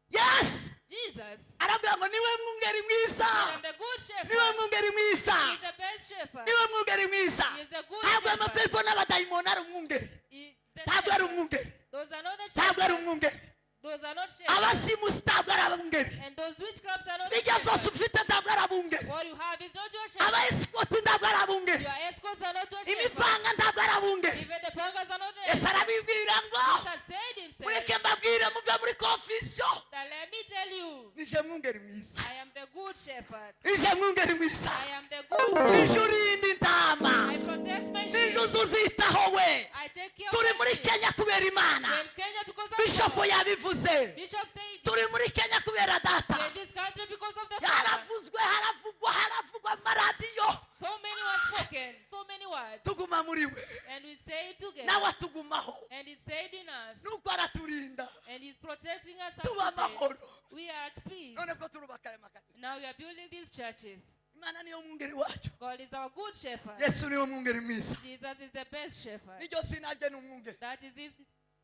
yes Jesus, arabwira ngo niwe mwungeri mwiza I am the good shepherd. niwe mwungeri mwiza He is the best shepherd. niwe mwungeri mwiza He is the good ntabwo shepherd. amapepo n'abadayimoni ari umwungeri It's the ntabwo ari shepherd. umwungeri Those are not the ntabwo ari shepherds. umwungeri Those are not shepherds. abasimusi ntabwo ari abungeri And those witchcrafts are not the ibyo byose shepherds. ufite ntabwo ari abungeri What you have is not your shepherd. abayesikoti ntabwo ari abungeri Your escorts are not your shepherds. imipanga ntabwo ari abungeri Even the pangas are not there. ese arabibwira ngo Jesus said himself mureke mbabwire muve muri konfisiyo that let me tell you, nije mwungeri mwiza I am the good shepherd. nije mwungeri mwiza I am the good shepherd. nije urinda intama I protect my nije sheep. uzuzitaho we I take care turi of my muri sheep. Kenya kubera Imana We're in Kenya because of bishop yabivuze Bishop said, turi muri Kenya kubera data "We are in this country because of the Father." yaravuzwe haravugwa amaradiyo So many were spoken, so many words. tuguma muri we And we stayed together. nawe atugumaho And he stayed in us. nuko araturinda And he's protecting us. tuba up to date. amahoro We are at peace. none ko turubaka aya makanisa Now we are building these churches. imana niyo mwungeri wacu God is our good shepherd. yesu niyo mwungeri mwiza Jesus is the best shepherd. niryo sina rye ni umwungeri That is his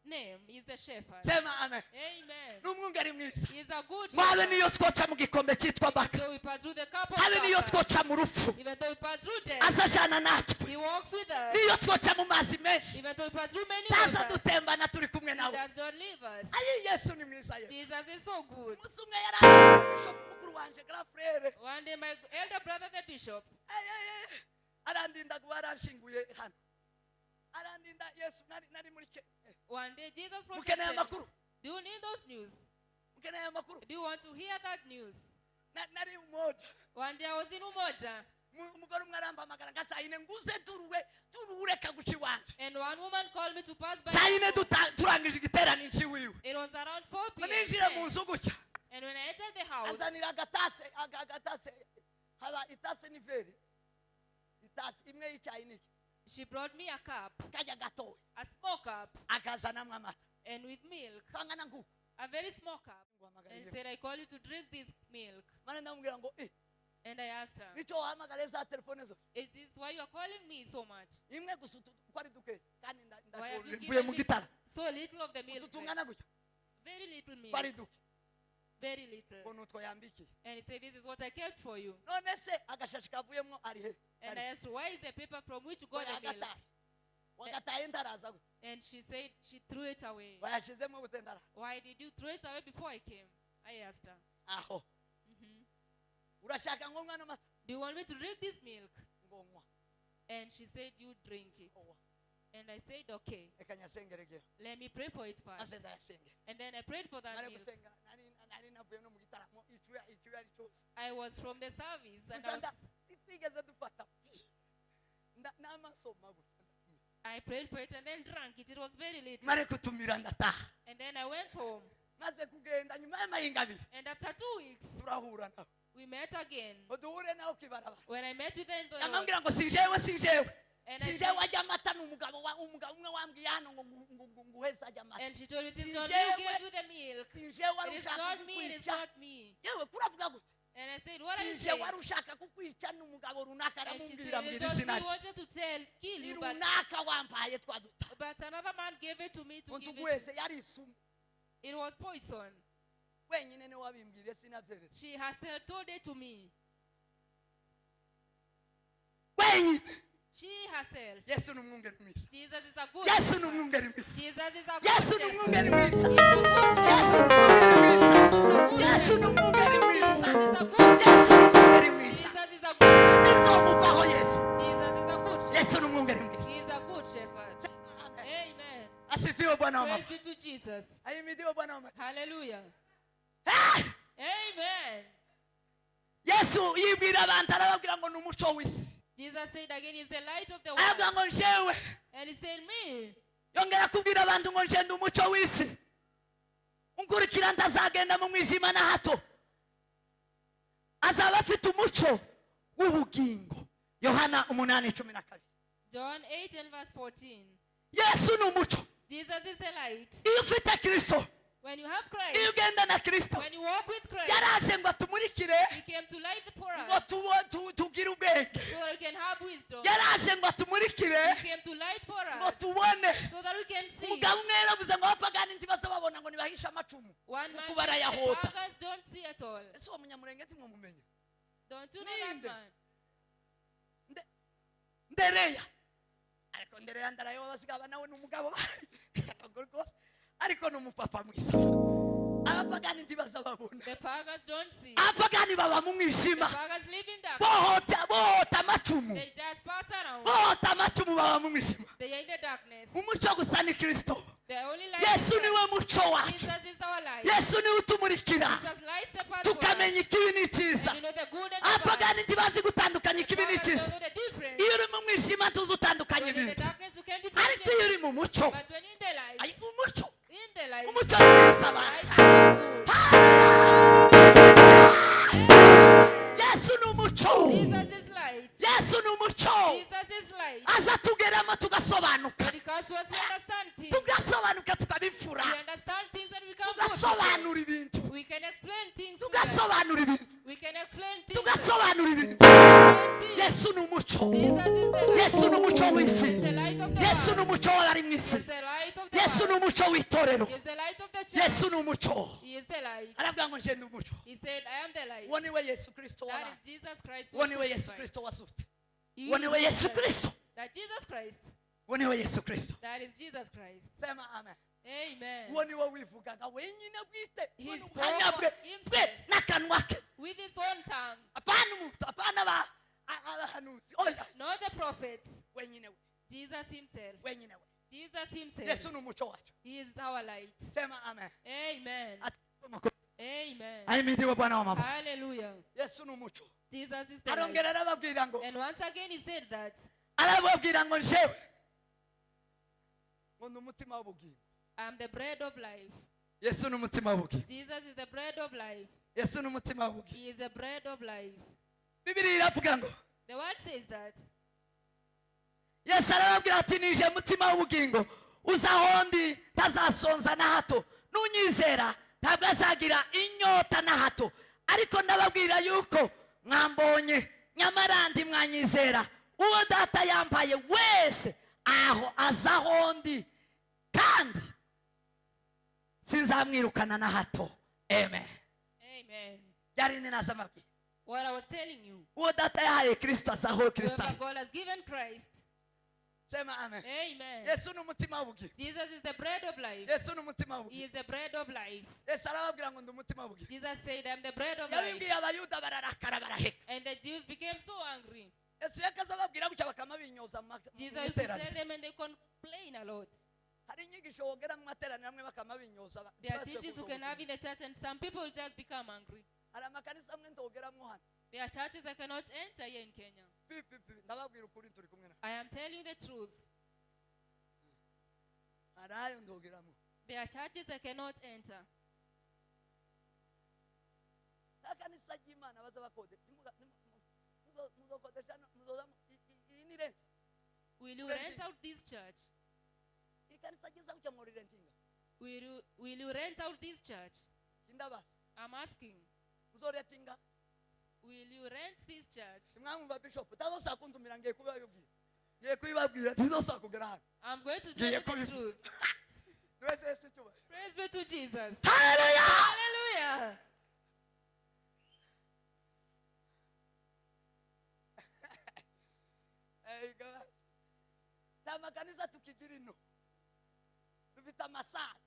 name. He's the shepherd. sema amen Amen. ni umwungeri mwiza He is a good mwabe shepherd. niyo twoca mu gikombe cyitwa baka Though we pass through the cup of habe niyo Waba, twoca mu rupfu even though we pass through death, azajana natwe he walks with us. niyo twoca mu mazi menshi Even though we pass through many taza waters, dutembana turi kumwe he nawe does not leave us. ayi yesu ni mwiza ye Jesus is so good. umunsi umwe yarangiye bishop mukuru wanje grand frere One day my elder brother, the bishop, arandinda kuba aranshinguye hano arandinda yesu nari muri one day Jesus mukeneye protected me. amakuru Do you need those news? mukeneye amakuru Do you want to hear that news? nari umoja One day I was in Umoja, umugore umwe arampamagara nga saa yine nguze turureka guca iwanje and one woman called me to pass by. saa yine turangije igiterane nci wiwe It was around 4 ninjire mu p.m. nzu gutya And when I entered the house, azanira agatase haba itase n'iveri itase imwe y'icyayi niki she brought me a cup, kajya gatoya a small cup, akazanamwo amata and with milk, kangana nguko a very small cup, and said, "I call you to drink this milk." mane ndamubwira ngo And I asked her, nicyo wahamagara za telefone zose "Is this why you are calling me so much? imwe gusa uko ari duke kandi Why have you mvuye mu given me gitara so little of the milk? tutungana gutya Very little ko ari milk, duke very little." ngo nutwo yambikiye And he said, "This is what I kept for you." none se agashashi kavuyemo ari he And I asked her, "Why is the paper from which you got the milk?" wagataye ndaraza gute And she said she threw it away. wayashizemo gute ndara "Why did you throw it away before I came?" I asked her. aho urashaka ngo mwana mata "Do you want me to drink this milk?" ngo nywa And she said, "You drink it." owa And I said, "Okay, reka nyasengeregera let me pray for it first." maze ndayasengera And then I prayed for that mare milk. gusenga nari navuye no mu gitaramo icyuya ari cyose I was from the service and usanga twigeze dufata n'amasoma gutya I prayed for it and then drank it. It was very little. mare kutumira ndataha And then I went home. maze kugenda nyuma y'amahinga abiri And after 2 weeks, turahura nawe we met again. ngo duhure nawe kibarabara When I met with them, yamambwira ngo sinjewe and I sinjewe said, wajya amata ni umugabo umwe wambwiye hano ngo nguheze ajya amata and she told me, "It is not Sinjewe. me who gave you the milk. sinjewe wari It is ushaka not me. It is kukwica not me." yewe kuravuga gute And I said, "What are you sinjewe saying?" wari ushaka kukwica ni umugabo runaka And she aramubwira said, "It mbwira was me izina who wanted to kill ni you, but runaka wampaye twaduta another man gave it to me to give it. ntuguheze yari isumu It was poison. wenyine niwe wabimbwiriye sinabyeretse She herself told it to me. wenyine She herself. yesu ni umwungeri mwiza Jesus is a good yesu ni shepherd. umwungeri mwiza Jesus is a good yesu ni shepherd. umwungeri mwiza He is a good yesu shepherd. ni umwungeri mwiza yesu ni umwungeri mwiza Jesus is a good yesu ni umwungeri mwiza Jesus is a good shepherd. nizomuvaho yesu Jesus is a good shepherd. yesu ni umwungeri mwiza He is a good shepherd. Amen. asifiwe bwana wa Praise mama be to Jesus. ahimidiwe bwana wa mama Hallelujah. Ah! Amen. yesu yibwira abantu arababwira ngo ni umuco w'isi Jesus said again, "He is the light of the aravuga world." ngo njewe And he said, "Me." yongera kubwira abantu ngo nje ndi umuco w'isi unkurikira ndazagenda mu mwijima na hato azaba afite umuco w'ubugingo yohana 8:12 John 8 and verse 14. yesu ni umuco Jesus is the light. iyo ufite kristo When you have iyo Christ, ugenda na kristo when you walk with Christ, yaraje ngo atumurikire He came to light the poor ngo tugire ubwenge so that we can have wisdom. yaraje ngo atumurikire He came to light for ngo us tubone so that we can see. umugabo umwe yaravuze ngo abapagani ntibaza babona ngo nibahishe amacumu One man kuba said, "The arayahota pagans don't see at all." ese uwo munyamurenge ntimwamumenya Don't you know that Ninde? man? ndereya ariko ndereya ndarayo basigaba nawe ni umugabo rwose ariko ni umupapa mwiza abapagani ntibaza babona The pagans don't see. abapagani baba mu The mwijima pagans live in darkness. bohota amacumu They just pass around. bohota amacumu baba mu mwijima They are in the darkness. umuco gusa ni kristo The only light yesu is niwe muco wacu Jesus is our light. yesu niwe utumurikira Jesus lights the path for us. tukamenya ikibi n'icyiza And you know the good and the bad. abapagani ntibazi gutandukanya The ikibi pagans n'icyiza don't know the difference. iyo uri mu mwijima tuzi utandukanya When in the ibintu darkness you can ariko iyo differentiate. uri mu muco But when in the light, umuco in the light, umuco umuco ni mwiza Light is yesu so good. ni umuco Jesus is light. yesu ni umuco Jesus is light. aza tugeramo tugasobanuka Because once we understand things, tugasobanuka tukabipfura we understand things and we become good. tugasobanura ibintu We can explain things. tugasobanura ibintu We can explain things. tugasobanura ibintu Explain things. yesu ni umuco Jesus is the light. yesu ni umuco He w'isi is the light of the yesu ni world. umuco w'abari mu He isi is the light of the yesu ni world. umuco w'itorero He is the light of the yesu church. ni umuco He is the light. aravuga ngo nje ndi umuco He said, I am the light. uwo niwe yesu kristo That wabaye is Jesus Christ. who uwo was niwe yesu crucified. kristo wasutse He uwo is niwe yesu Jesus. kristo That Jesus Christ. uwo niwe yesu kristo That is Jesus Christ. sema amen Amen. uwo niwe wivugaga wenyine bwite He uwo ni spoke ubuhamya bwe of himself. bwe n'akanwa ke With his own tongue. apana umuntu apana abahanuzi oya Not the prophets. wenyine we Jesus himself. wenyine we Jesus himself. yesu ni umuco wacu He is our light. sema amen Amen. Amen. ahimidiwe bwana wa mama Hallelujah. yesu ni umuco Jesus is the light. arongera arababwira ngo And once again he said that arababwira ngo njewe ngo ni umutima w'ubugingo I am the bread of life. yesu ni umutima w'ubugingo Jesus is the bread of life. yesu ni umutima w'ubugingo He is the bread of life. bibiri iravuga ngo The word says that yesu arababwira ati nije mutima w'ubugingo uza aho ndi ntazasonza na hato n'unyizera ntabwo azagira inyota na hato ariko ndababwira yuko mwambonye nyamara ndi mwanyizera uwo data yambaye wese aho aza aho ndi kandi sinzamwirukana na hato amen Amen. byari ninaza amabwira What I was telling you. uwo data yahaye kristo aza aho kristo Whoever ari God has given Christ. sema amen Amen. yesu ni umutima w'ubugingo Jesus is the bread of life. yesu ni umutima He w'ubugingo is the bread of life. yesu arababwira ngo ndi umutima w'ubugingo Jesus said, I'm the bread of life. yabibwiye abayuda bararakara baraheka And the Jews became so angry. yesu yakaza ababwira gutya bakamabinyoza mu Jesus used to tell iteraniro them and they complain a lot. hari inyigisho wogera mu materaniro amwe bakamabinyoza There are teachings you can have in the church and some people just become angry. hari amakanisa amwe ntogeramo hano There are churches that cannot enter here in Kenya. ndababwira ukuri turi kumwe na I am telling you the truth. hari ayo ntogeramo There are churches that cannot enter. akanisa ry'Imana baza bakode muzokodesha muzoza iyi ni renti Will you rent out this church? ikanisa ryiza gutya muri rentinga Will you rent out this church? indabaza I'm asking. muzoretinga Will you rent this church? mwamva bishop tazosa kuntumira ngiye kubibabwira tizosa kugera hano I'm going to tell you the truth. twese yesu tuba Praise be to Jesus. haleluya Hallelujah. nta makanisa tukigira ino dufite amasare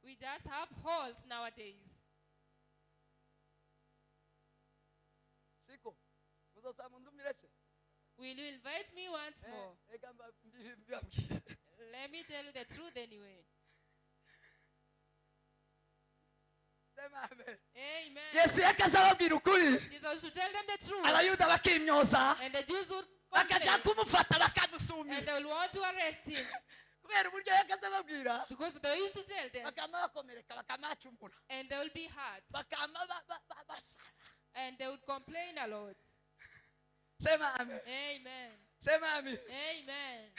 We just have halls nowadays. siko muzosaba ndumire se Will you invite me once more? ega mbibabwira Let me tell you the truth anyway. sema amen Amen. yesu yakaza ababwira ukuri Jesus should tell them the truth. abayuda bakimyoza And the Jews would bakajya complain. kumufata And bakamusumira they will want to arrest him. kubera uburyo yakaza ababwira Because they used to tell them. bakama bakomereka bakamacumura And they will be hurt. bakama basara And they would complain a lot. sema amen Amen. sema amen Amen.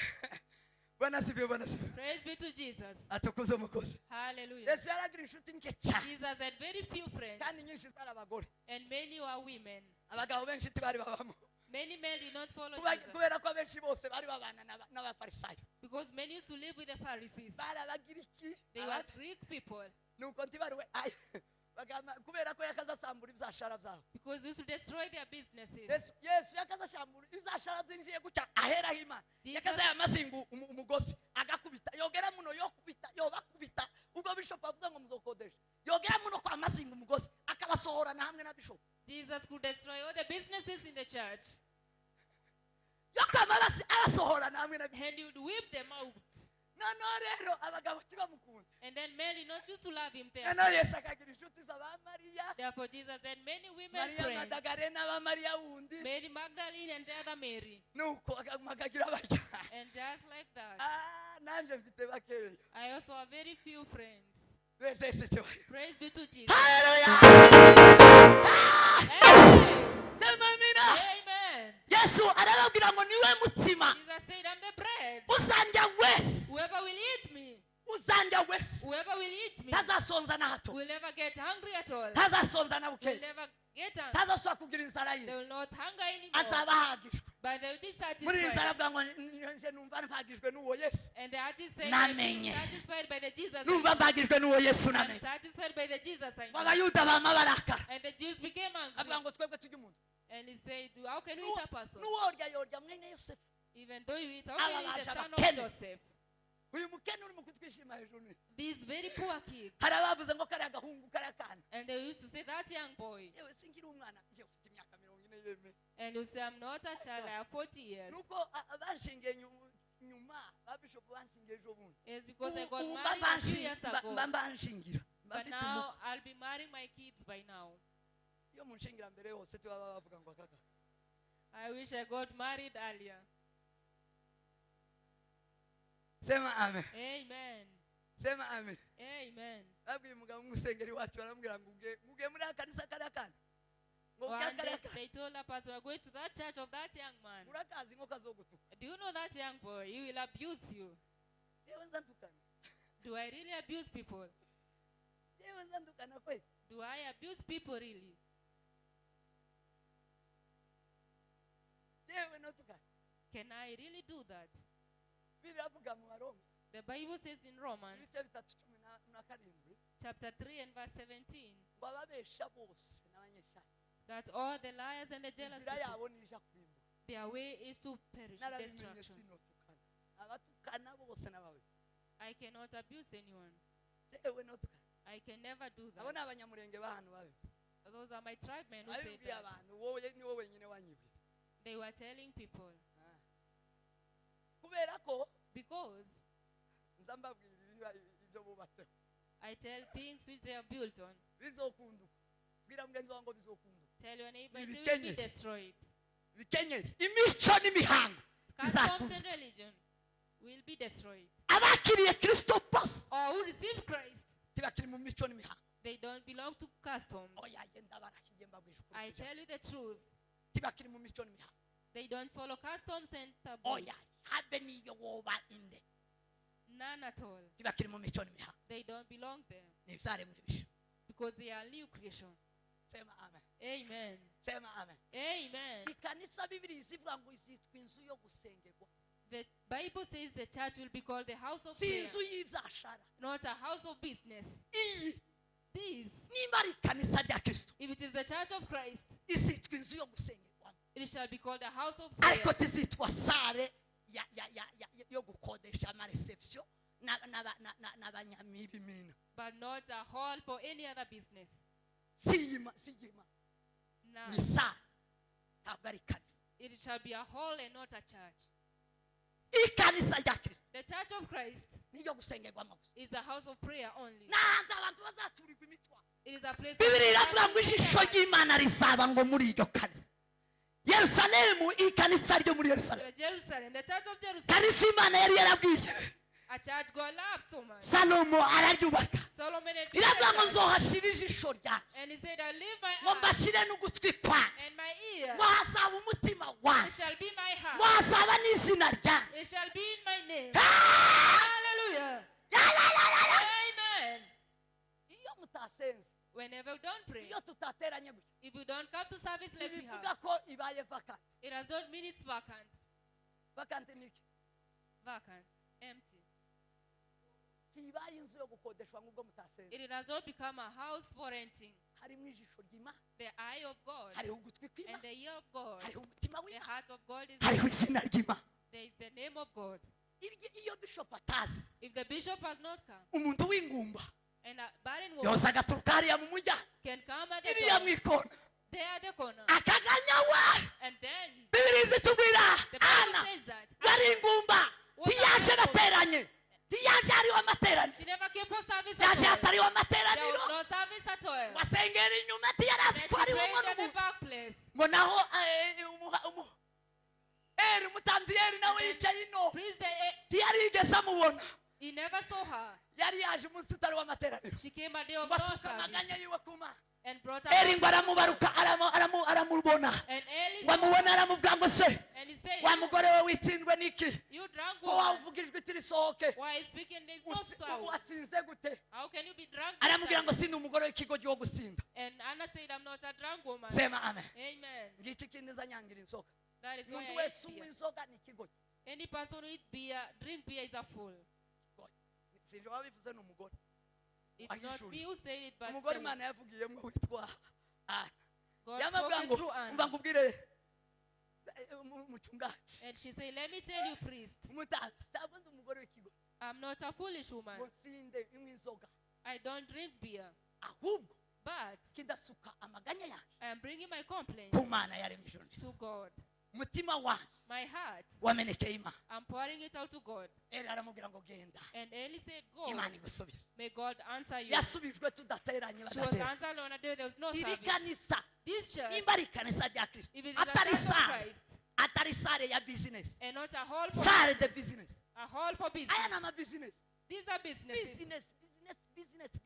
bwana sifiwe bwana sifiwe Praise be to Jesus. atukuze umukozi Hallelujah. yesu yaragira inshuti nke cyane Jesus had very few friends. kandi nyinshi zari abagore And many were women. abagabo benshi ntibari babamo Many men did not follow Jesus. kubera ko abenshi bose bari babana n'abafarisayo Because many used to live with the Pharisees. bari abagiriki They were Greek people. nuko ntibariwe kubera ko yakaza asambura ibyashara byabo Because they used to destroy their businesses. yesu yakaza asambura ibyashara byinjiye gutya aheraho imana yakaza yamazinga umugozi agakubita yogera muno yokubita yobakubita ubwo bishop avuze ngo muzokodesha yogera muno kwa mazinga umugozi akabasohorana hamwe na bishop Jesus could destroy all the businesses in the church. yokama abasohorana hamwe na bishop And he would whip them out. noneho rero abagabo ntibamukunda And then men did not used to love him there. noneho yesu akagira inshuti z'abamariya Therefore Jesus had many women mariya friends. madagarena abamariya wundi Mary Magdalene and the other Mary. nuko akagira bajya And just like that, nanjye mfite bakeya I also have very few friends. Praise be to Jesus. Hallelujah. Amen. Amen. Yesu arababwira ngo niwe mutsima Jesus said, I'm the bread. uzandya wese Whoever will eat me, uzandya wese whoever will eat me, tazasonza na hato will never get hungry at all. tazasonza na Will buke never get hungry. tazasubira kugira inzara They ye will not hunger anymore. azaba ahagijwe But they will be muri iyi nzara satisfied. avuga ngo nje numva mpagijwe n'uwo Yesu And the artist said, Namenye. I'm satisfied by the Jesus I numva know. mpagijwe n'uwo Yesu I'm namenye satisfied by the Jesus I ngo know. abayuda bama barakara And the Jews became avuga angry. ngo twebwe tujye umuntu And he said, how can we eat a person? n'uworya yorya mwene Yosefu Even though you eat, how can you eat the son of Abakene. Joseph? uyu mukene uri mu kutwishima hejuru ni This very poor kid. hari abavuze ngo kariya gahungu kariya kana And they used to say, that young boy. yewe sinkiri umwana ngiye ufite imyaka 40 yeme And you say, I'm not a child, I have 40 years. nuko banshingiye nyuma babishop banshingiye ejo bundi It's because I got ubu married a few years ago. mbanshingira But mbafite now I'll be marrying my kids by now. iyo munshingira mbere hose tubaba bavuga ngo kaka I wish I got married earlier. sema amen Amen. sema amen Amen. babwiye umugabo w'umusengeri wacu baramubwira ngo uge muri akanisa kariya kana ngo One day kariya kana they told a pastor, we're going to that church of that young man. urakazi ngo kazogutuka Do you know that young boy? He will abuse you. yewe nzandukana Do I really abuse people? yewe nzandukana kwe Do I abuse people really? yewe notukana Can I really do that? biravuga mu Baroma The Bible says in Romans ibice 3:17 chapter 3 and verse 17 ngo ababesha bose n'abanyeshari that all the liars and the jealous inzira people, yabo nija kurimbuka their way is to perish, narabimenye destruction. sinotukana abatukana bose n'abawe I cannot abuse anyone. yewe notukana I can never do abo that. ni abanyamurenge bahano babe Those are my tribemen who said abibwiye that. abantu wowe ni wowe wenyine wanyibwiye They were telling people kubera ko because nza mbabwira ibyo bubatseho I tell things which they are built on. bizokunduka bwira mugenzi wawe ngo bizokunduka Tell your neighbor it will be Ibikenyeri. destroyed. ibikenyeri imico n'imihango Customs bizakunduka and religion will be destroyed. abakiriye kristo bose Or who receive Christ, ntibakiri mu mico n'imihango they don't belong to customs. oya genda barahiye mbabwije I ukuri tell you the truth. ntibakiri mu mico n'imihango They don't follow customs and taboos. oya habe niyo woba inde None at all. ntibakiri mu mico n'imihango They don't belong there ni ibyaremwe bishya because they are new creation. sema amen Amen. sema amen Amen. ikanisa bibiri zivuga ngo izitwa inzu yo gusengerwa The Bible says the church will be called the house of si prayer, inzu y'ibyashara not a house of business. iyi This, nimba ari ikanisa rya kristo if it is the church of Christ, izitwa inzu yo gusengerwamo it shall be called a house of ariko prayer. tizitwa sare yo gukodesha amareception n'abanyamibimina But not a hall for any other business. siyima ni None. sare ntabwo ari ikanisa It shall be a hall and not a church. ikanisa rya kristo The church of Christ niyo gusengerwamo gusa is a house of prayer only. n'ahandi abantu bazaturirwa imitwaro It is a place bibiri iravuga ngo ijisho ry'imana rizaba ngo muri iryo kanisa yerusalemu ikanisa ryo muri yerusalemu Jerusalem, the church of Jerusalem, kanisa imana yari yarabwiye a church God loved so much. salomo araryubaka Solomon and iravuga ngo Peter, nzohashyira ijisho ryanjye and he said, I leave my ngo eye mbashyire n'ugutwi kwanjye and my ear. ngo hazaba umutima It wanjye shall be my ngo heart. hazaba n'izina ryanjye It shall be in my name. Ah! Hallelujah. Ya, ya, ya, ya, ya. Amen. iyo mutasenze Whenever we don't pray, iyo tutateranye gutya if we don't come to service like we ntibivuga have, ko ibaye vacant it does not mean it's vacant. vacant ni iki Vacant. Empty. ntibaye inzu yo gukodeshwa nk'ubwo mutasenze It does not become a house for renting. harimo ijisho ry'imana The eye of God hariho ugutwi and kw'imana the ear of God, hariho umutima the w'imana heart of God is hariho izina ry'imana there is the name of God. iyo bishop atazi If the bishop has not come umuntu w'ingumba and a barren woman yoza agaturuka hariya mu mujyana can come at the iriya mu door, ikona there at the corner, akaganyawa and then bibiri zitubwira the Bible ana says that yari ingumba ntiyaje bateranye ntiyaje hariho amateraniro she never came for service yaje at all. hatariho There amateraniro was no service at all. wasengera inyuma ntiyarazi Then ko she hariho prayed at the n'umuntu back place. ngo naho eri umutanzi yeri nawe yicaye ino Priest, ntiyarigeze amubona He never saw her. yari yaje umunsi utari w'amateraniro She came a day of ngo no asuka amaganya service yiwe ku mana and brought eri her. ngo aramubaruka aramubona And Eli ngo amubona aramuvuga ngo se and he said, wa mugore we witsindwe n'iki you drunk ko woman. wavuga ijwi tirisohoke Why is speaking this no sound? wasinze gute How can you be drunk? aramubwira ngo sindi umugore w'ikigo giho gusinda And Anna said, I'm not a drunk woman. sema amen Amen. ngiki kindi nzanyangira inzoga That is why umuntu I wese hate unywa beer. inzoga ni ikigo Any person who eat beer, drink beer is a fool. sinje wabivuze ni umugore It's not me who said it, but umugore the- imana yavugiyemo witwa Ana God yamabwira spoken ngo through umva Anna. nkubwire umucungaji And she said, let me tell you, priest, umutazi ntabwo ndi umugore w'ikigo I'm not a foolish woman. ngo nsinde inywa inzoga I don't drink beer. ahubwo But kidasuka amaganya yanjye I am bringing my complaint ku mana yaremye ijuru n'isi to God. umutima wanjye My heart, wamenekeye imana I'm pouring it out to God. eri aramubwira ngo genda And Eli said, go. imana igusubize May God answer you. yasubijwe tudateranye She was badatera answered on a day there was no iri service. kanisa This church, nimba ari ikanisa rya kirisito if it is a atari church of sare Christ atari sare ya bizinesi and not a hall for sare de bizinesi a hall for aya business. ni amabizinesi These are businesses. bizinesi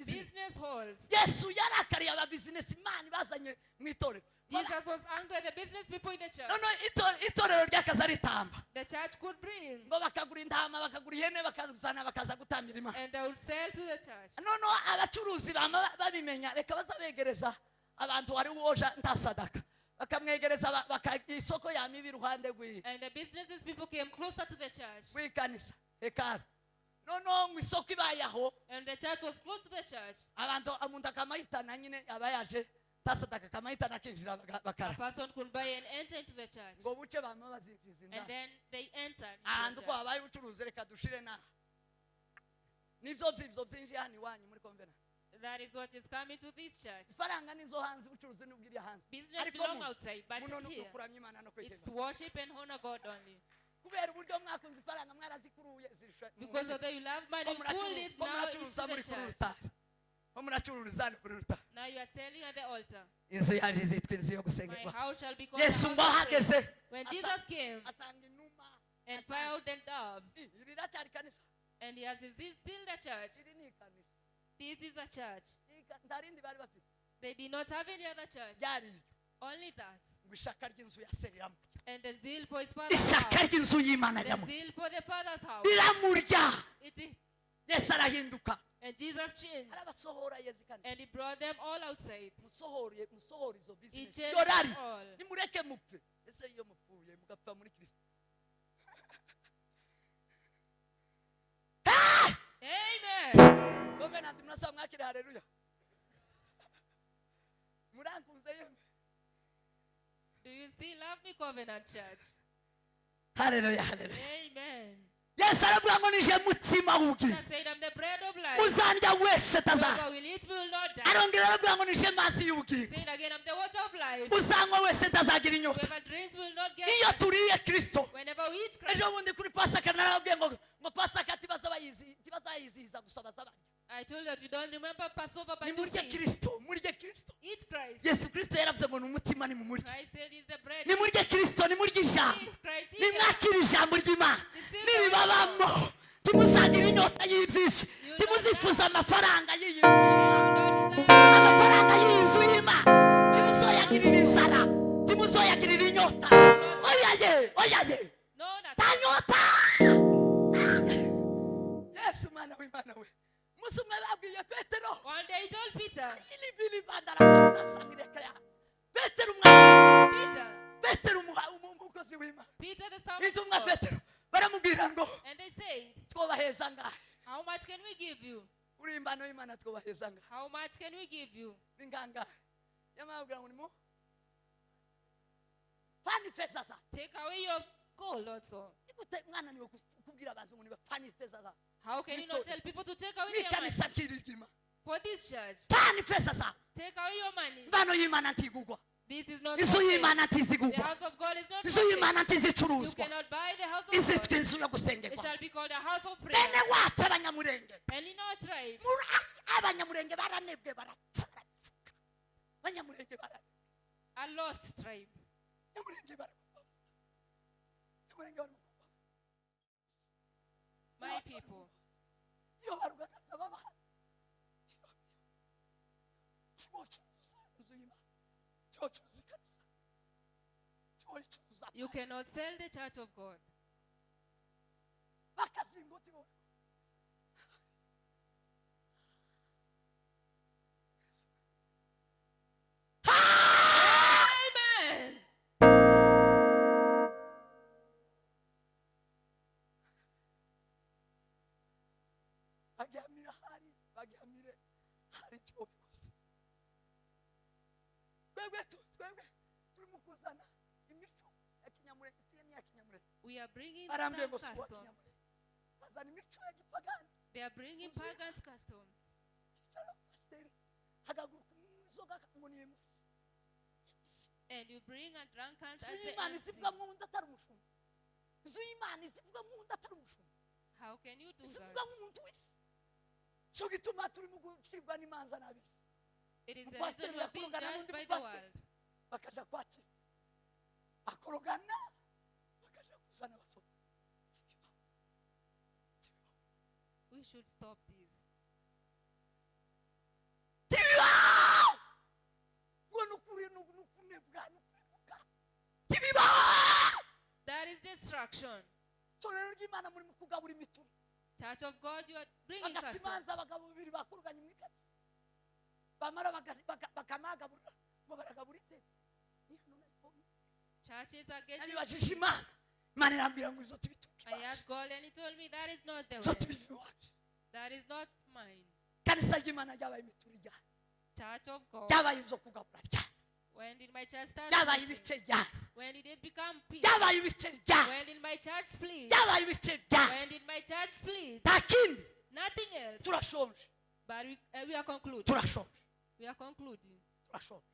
Business halls. yesu yarakariye ababizinesi imana ibazanye mu itorero Jesus was angry at the business people in the church. noneho itorero ry'akazi aritamba The church could bring ngo bakagura intama bakagura ihene bakazana bakaza gutambira imana and they would sell to the church. noneho abacuruzi bama babimenya reka bazabegereza abantu wari woja nta sadaka bakamwegereza isoko yamiba iruhande And the businesses people came closer to the church. rw'ikanisa hekari noneho mu isoko ibaye aho And the church was close to the church. abantu umuntu akamahitana nyine aba yaje nta sadaka akamahitana akinjira A bakara person could buy and enter into the church. ngo buce bama bazinjiza And indani then they entered. ahantu Into ko the church. habaye ubucuruzi reka dushire naha nibyo byibyo byinjiye hano iwanyu muri konvena That is what is coming to this church. ifaranga nizo hanze ubucuruzi n'ubwiriye hanze Business ariko belong outside, but muno ni here ukuramya imana no it's kwegeza to worship and honor God only. kubera uburyo mwakunze ifaranga mwarazikuruye zirusha Because of that you love money, ko you pull it now into muracuruza muri the kuri church. rutari ko muracururiza hano kuri rutari Now you are selling at the altar. inzu yaje zitwa inzu yo My gusengerwa house shall be called the house yesu of ngo prayer. ahageze When Jesus came asanga inuma and found and doves, iri riracyari kanisa and he has, is this still the church? iri ni kanisa This is a church. nta rindi bari bafite They did not have any other church. ryari iryo Only that. ngo ishaka ry'inzu ya se riramurya And the zeal for his father's ishaka house. ry'inzu y'imana The riramurya zeal for the father's house. riramurya It is, yesu arahinduka and Jesus changed. arabasohora yezi kanisa And he brought them all outside. musohore izo He bizinesi changed yorari them all. nimureke mupfe ese iyo mupfuye mugapfa muri kristo Amen. govenanti murasaba mwakire haleluya murankunze yemwe Do you still love me, Covenant Church? haleluya haleluya Amen. yesu aravuga ngo nije mutsima w'ubugingo Jesus said, I'm the bread of life. uzandya wese tazaha Whoever will eat me will not die. arongera aravuga ngo nije mazi y'ubugingo Say it again, I'm the water of life. uzanywa wese tazagira inyota Whoever drinks will not get iyo thirsty. turiye kristo Whenever we eat Christ, ejo bundi kuri pasaka narababwiye ngo pasaka tibazayizihiza gusa bazabarya I told you that you don't remember Passover, but you nimurye feast. kristo murye kristo Eat Christ. yesu kristo yaravuze ngo ni umutima nimumurye Christ said he's the bread. nimurye kristo nimurye ijambo Eat Christ. Eat nimwakire ijambo ry'imana niribabamo timuzagira inyota y'ibyisi timuzifuza amafaranga y'iyi nzu amafaranga y'iyi nzu y'imana timuzoyagirira inzara timuzoyagirira inyota oyaye No, that's tanyota yesu mwana w'imana we umunsi umwe babwiye petero one day he told Peter, ilibili bandarakotasangireka petero umwana petero umukozi w'imana Peter the son intumwa of God. petero baramubwira ngo And they said, twobaheza ngahe how much can we give you? uri imbano y'imana twobaheza ngahe How much can we give you? ni ngangahe yamabwira ngo nimo fani feza za Take away your gold also. ikute mwana niwe kubwira abantu ngo niba fani feza za How can you not tell people to take away ni their money? kanisa kiririma For this church, fani feza za take away your money. imbano y'imana ntigugwa This is not inzu for sale. y'imana The ntizigugwa house of God is not for inzu sale. y'imana You ntizicuruzwa cannot buy the house of izitwa God. inzu yo It gusengerwa shall be called a house of prayer. bene wacu abanyamurenge And in our tribe, abanyamurenge baranebwe barapfa barapfuka abanyamurenge a lost tribe. abanyamurenge barapfa abanyamurenge barapfa My people, iyo baruga gasaba abana cyocuza inzu y'Imana cyocuza ikanisa cyocuza You cannot sell the church of God. bakazingoti bo Amen. baryamira hari baryamire hari cyo bikoze twebwe turi mu kuzana imico ya kinyamurenge siye ya kinyamurenge We are bringing Barambiwe some ngo si uwa customs. kinyamurenge bazana imico ya gipagani They are bringing pagans customs. cyaro pasiteri hagaguruka inzoga ngo ni MC And you bring a drunkard as inzu the y'Imana MC. isivuga mu nda atari umushumba inzu y'Imana isivuga mu nda atari umushumba How can you do isivuga that? nk'umuntu wese cyo gituma turi mu gucibwa n'imanza n'abisi It is the Pastor reason you are being yakorogana judged n'undi by the mupasiteri. world. bakaja kwakira akorogana bakaja kuzana abasore We should stop this. tibibaho ngo nukuri nukunebwa nukuremuka tibibaho That is destruction. torero ry'Imana muri mu kugabura imituri Church of God, you are bringing bagata customs. imanza abagabo babiri bakuruganye mu ikati bamara bakamagaburira ngo baragabura ite Churches are getting. nabibajije Imana irambwira ngo izo tibituke I asked God and he told me that is not the izo way. tibivi iwacu That is not mine. kanisa ry'Imana ryabaye imituri ryari Church of God. ryabaye izo kugabura ryari When did my church start? ryabaye missing? ibice ryari When did it become peace? ryabaye ibice ryari When did my church split? ryabaye ibice ryari When did my church split? nta kindi Nothing else. turashonje But we are concluding. turashonje We are concluding. turashonje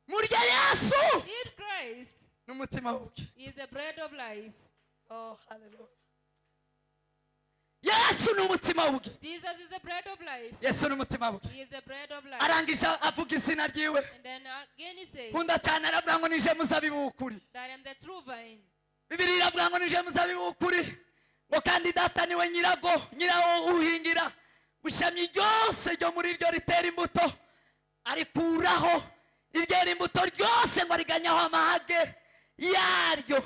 murya Yesu Eat Christ n'umutima wuki is the bread of life. oh hallelujah Yesu n'umutima wuki Jesus is the bread of life. Yesu n'umutima wuki He is the bread of life. arangije avuga izina ryiwe And then again he says nkunda cyane aravuga ngo nije muzabibu w'ukuri that I am the true vine. Bibiliya iravuga ngo nije muzabibu w'ukuri ngo kandi data niwe nyirawo uhingira gushami ryose ryo muri ryo ritera imbuto arikuraho iryera imbuto ryose ngo riganyaho amahage yaryo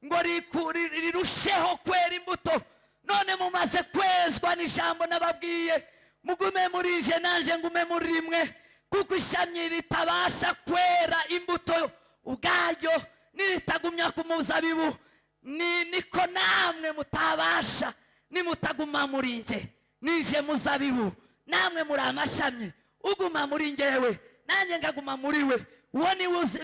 ngo rirusheho kwera imbuto none mumaze kwezwa n'ijambo nababwiye mugume muri je nanje ngume muri rimwe kuko ishami ritabasha kwera imbuto ubwaryo niritagumya ku muzabibu niko namwe mutabasha nimutaguma muri nje nije muzabibu namwe muri amashami uguma muri ngewe nanjye ngaguma muri we uwo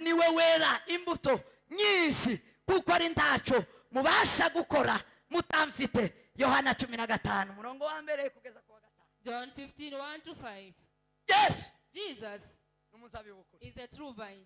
niwe wera imbuto nyinshi kuko ari ntaco mubasha gukora mutamfite Yohana 15 murongo wa mbere kugeza ku wa 5 John 15:1-5. Yes Jesus n'umuzabibu w'ukuri is the true vine.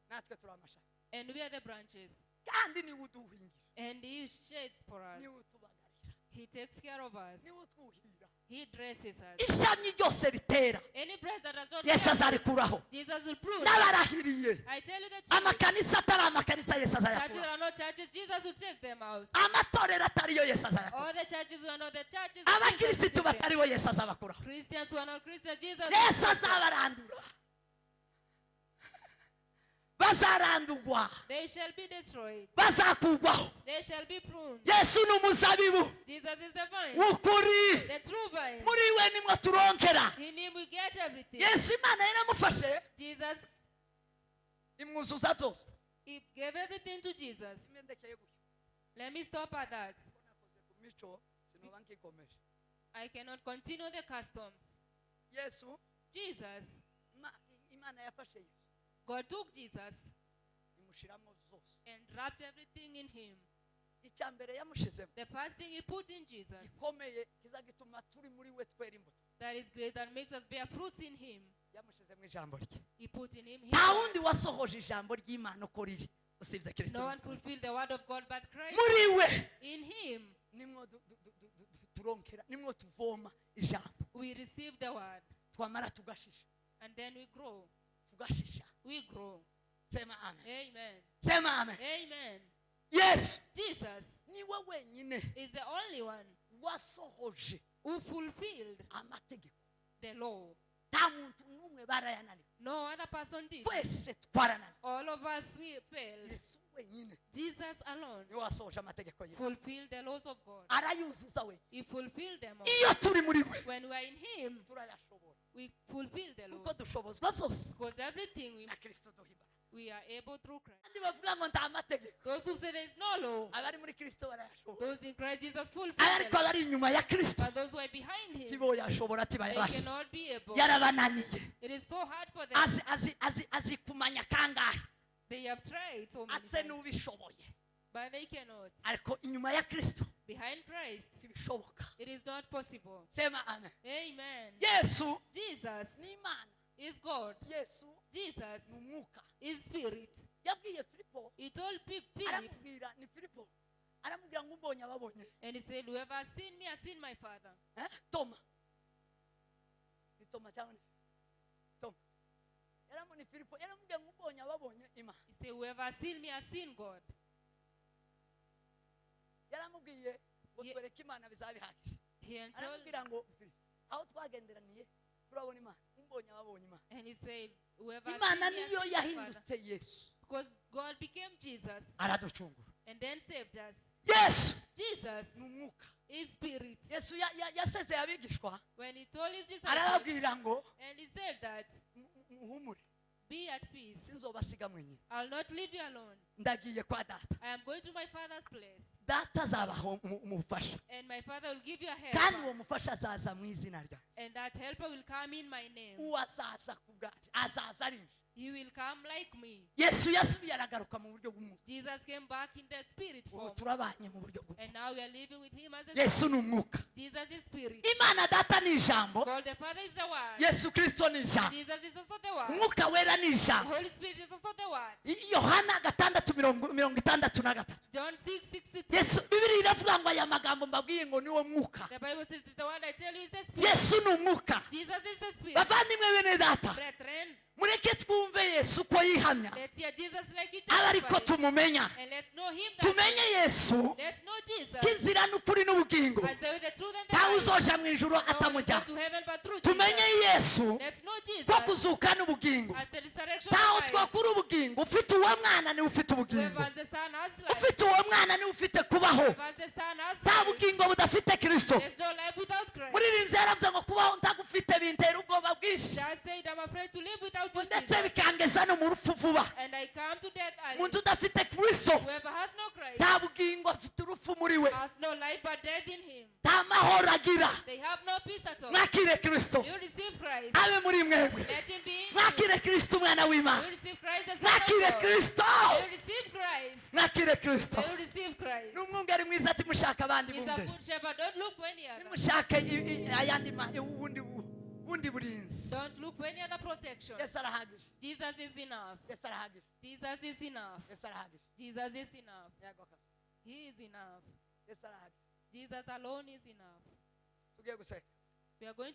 natwe turi amashami And we are the branches. kandi niwe uduhingira And he shades for us. niwe utubagarira He takes care of us. niwe utwuhira He dresses us. ishami ryose ritera Any breast that does not Yesu bear azarikuraho fruit, Jesus will prune. n'abarahiriye I tell you the truth. amakanisa atari amakanisa Yesu Churches azayakuraho that are not churches, Jesus will take them out. amatorero atariyo Yesu azayakuraho All the churches who are not the churches, Jesus will abakirisitu take them. bataribo Yesu azabakuraho Christians who are not Christians, Jesus will Yesu take them. azabarandura bazarandurwa They shall be destroyed. bazakugwaho They shall be pruned. Yesu n'umuzabibu Jesus is the vine, w'ukuri the true vine. muri we nimwo turonkera In him we get everything. Yesu Imana yaramufashe Jesus, imwuzuza byose he gave everything to Jesus. imendekeye gutyo Let me stop at that. nakoze ku mico sinoba nkikomeje I cannot continue the customs. Yesu Jesus, Imana yafashe Yesu God took Jesus imushiramo zose and wrapped everything in him. icya mbere yamushizemo The first thing he put in Jesus gikomeye kizagituma turi muri we twera imbuto that is great, that makes us bear fruits in him. yamushizemo ijambo rye He put in him his nta word. wundi wasohoje ijambo ry'Imana uko riri usibye Kristo No one fulfilled the word of God but Christ. muri we In him nimwo turonkera nimwo tuvoma ijambo we receive the word twamara tugashisha and then we grow. tugashisha We grow. sema amen Amen. sema amen Amen. Yesu Jesus niwe wenyine is the only one wasohoje who fulfilled amategeko the law. nta muntu n'umwe barayananiwe No other person did. twese twarananiwe All of us we failed. yesu wenyine Jesus alone niwe wasohoje amategeko ye fulfilled the laws of God. arayuzuza we He fulfilled them all. iyo turi muri we When we are in Him, turayashobora we fulfill the kuko laws. dushobozwa byose Because everything na kristo duhimba we are able through Christ. kandi bavuga ngo nta mategeko Those who say there is no law, abari muri kristo barayashobora those in Christ Jesus fulfill the ariko law. abari inyuma ya kristo But those who are behind Him, tibo yashobora they tibayabasha cannot be able. yarabananiye It is so hard for them. azi kumanya kangahe They have tried so many ase times, n'ubishoboye but they cannot. ariko inyuma ya kristo Behind Christ, ntibishoboka it is not possible. sema amen Amen. yesu Jesus ni imana is God. yesu Jesus ni umwuka is Spirit. yabwiye filipo He told Philip, aramubwira ni filipo aramubwira ngo umbonye ababonye and he said, whoever has seen me has seen my Father. toma ni toma cyangwa ni toma ni filipo yaramubwira ngo umbonye ababonye imana He said, whoever has seen me has seen God. yaramubwiye ngo Ye- twereke imana bizabihagije He and told, aramubwira ngo Filipo, aho twagenderaniye turabona imana umbonye ababonye imana and he said, whoever has imana seen me has niyo seen my Father. yahindutse yesu Because God became Jesus araducungura and then saved us. yesu Jesus ni umwuka is Spirit. yesu yasezeye abigishwa When he told his disciples, arababwira ngo and he said that, muhumure be at peace. sinzobasiga mwenyine I'll not leave you alone. ndagiye kwa data I am going to my Father's place. data azabaho umufasha And my Father will give you a kandi uwo helper. mufasha azaza mu izina ryanjye And that helper will come in my name. uwo azaza ku bwanjye azaza ari nje He will come like me. yesu yasubiye aragaruka mu buryo bw'umwuka Jesus came back in the spirit ubu form. turabanye mu buryo bw'umwuka And now we are living with him as the yesu ni umwuka Jesus is spirit. imana data ni ijambo God the Father is the Word. yesu kristo ni ijambo Jesus is also the Word. umwuka wera ni The ijambo Holy Spirit is also the Word. yohana 6:63 John 6:63. yesu bibiri iravuga ngo aya magambo mbabwiye ngo niwo mwuka The Bible says that the one I tell you is the spirit. yesu ni umwuka Jesus is the spirit. bavandimwe bene data Brethren, mureke twumve yesu ko yihamya let's hear Jesus like he aba ariko testified. tumumenya And let's know him that tumenye yesu let's know Jesus k'inzira n'ukuri n'ubugingo as the way, the truth and the ntawe life. uzoja mu ijuru No one will atamujya go to heaven but through tumenye Jesus. yesu Let's know Jesus ko kuzuka n'ubugingo as the resurrection ntawe of life. twakura ubugingo ufite uwo mwana niwe ufite Whoever ubugingo has the Son has life. ufite uwo mwana niwe ufite kubaho Whoever has the Son has nta life. bugingo budafite kristo There's no life without Christ. muririmbyi yaravuze ngo kubaho ntagufite bintera ubwoba bwinshi I said, I'm afraid to live without you, ndetse Jesus. bikangeza no mu rupfu vuba And I come to death early. umuntu udafite kristo Whoever has no Christ nta bugingo afite urupfu muri we has no life but death in him. nta mahoro agira They have no peace at all. mwakire kristo You receive Christ. abe muri mwebwe Let him be in you. mwakire kristo umwana w'imana You receive Christ the Son of mwakire God. kristo You receive Christ. mwakire kristo You receive Christ. ni umwungeri mwiza ati mushaka abandi He's a bumve good shepherd. Don't look for any other. nimushake ayandi bundi burinzi Don't look for any other protection. yesu arahagije Jesus is enough. yesu arahagije Jesus is enough. yesu arahagije Jesus is enough. yego kabisa He is enough. yesu arahagije Jesus alone is enough. tugiye guseka We are going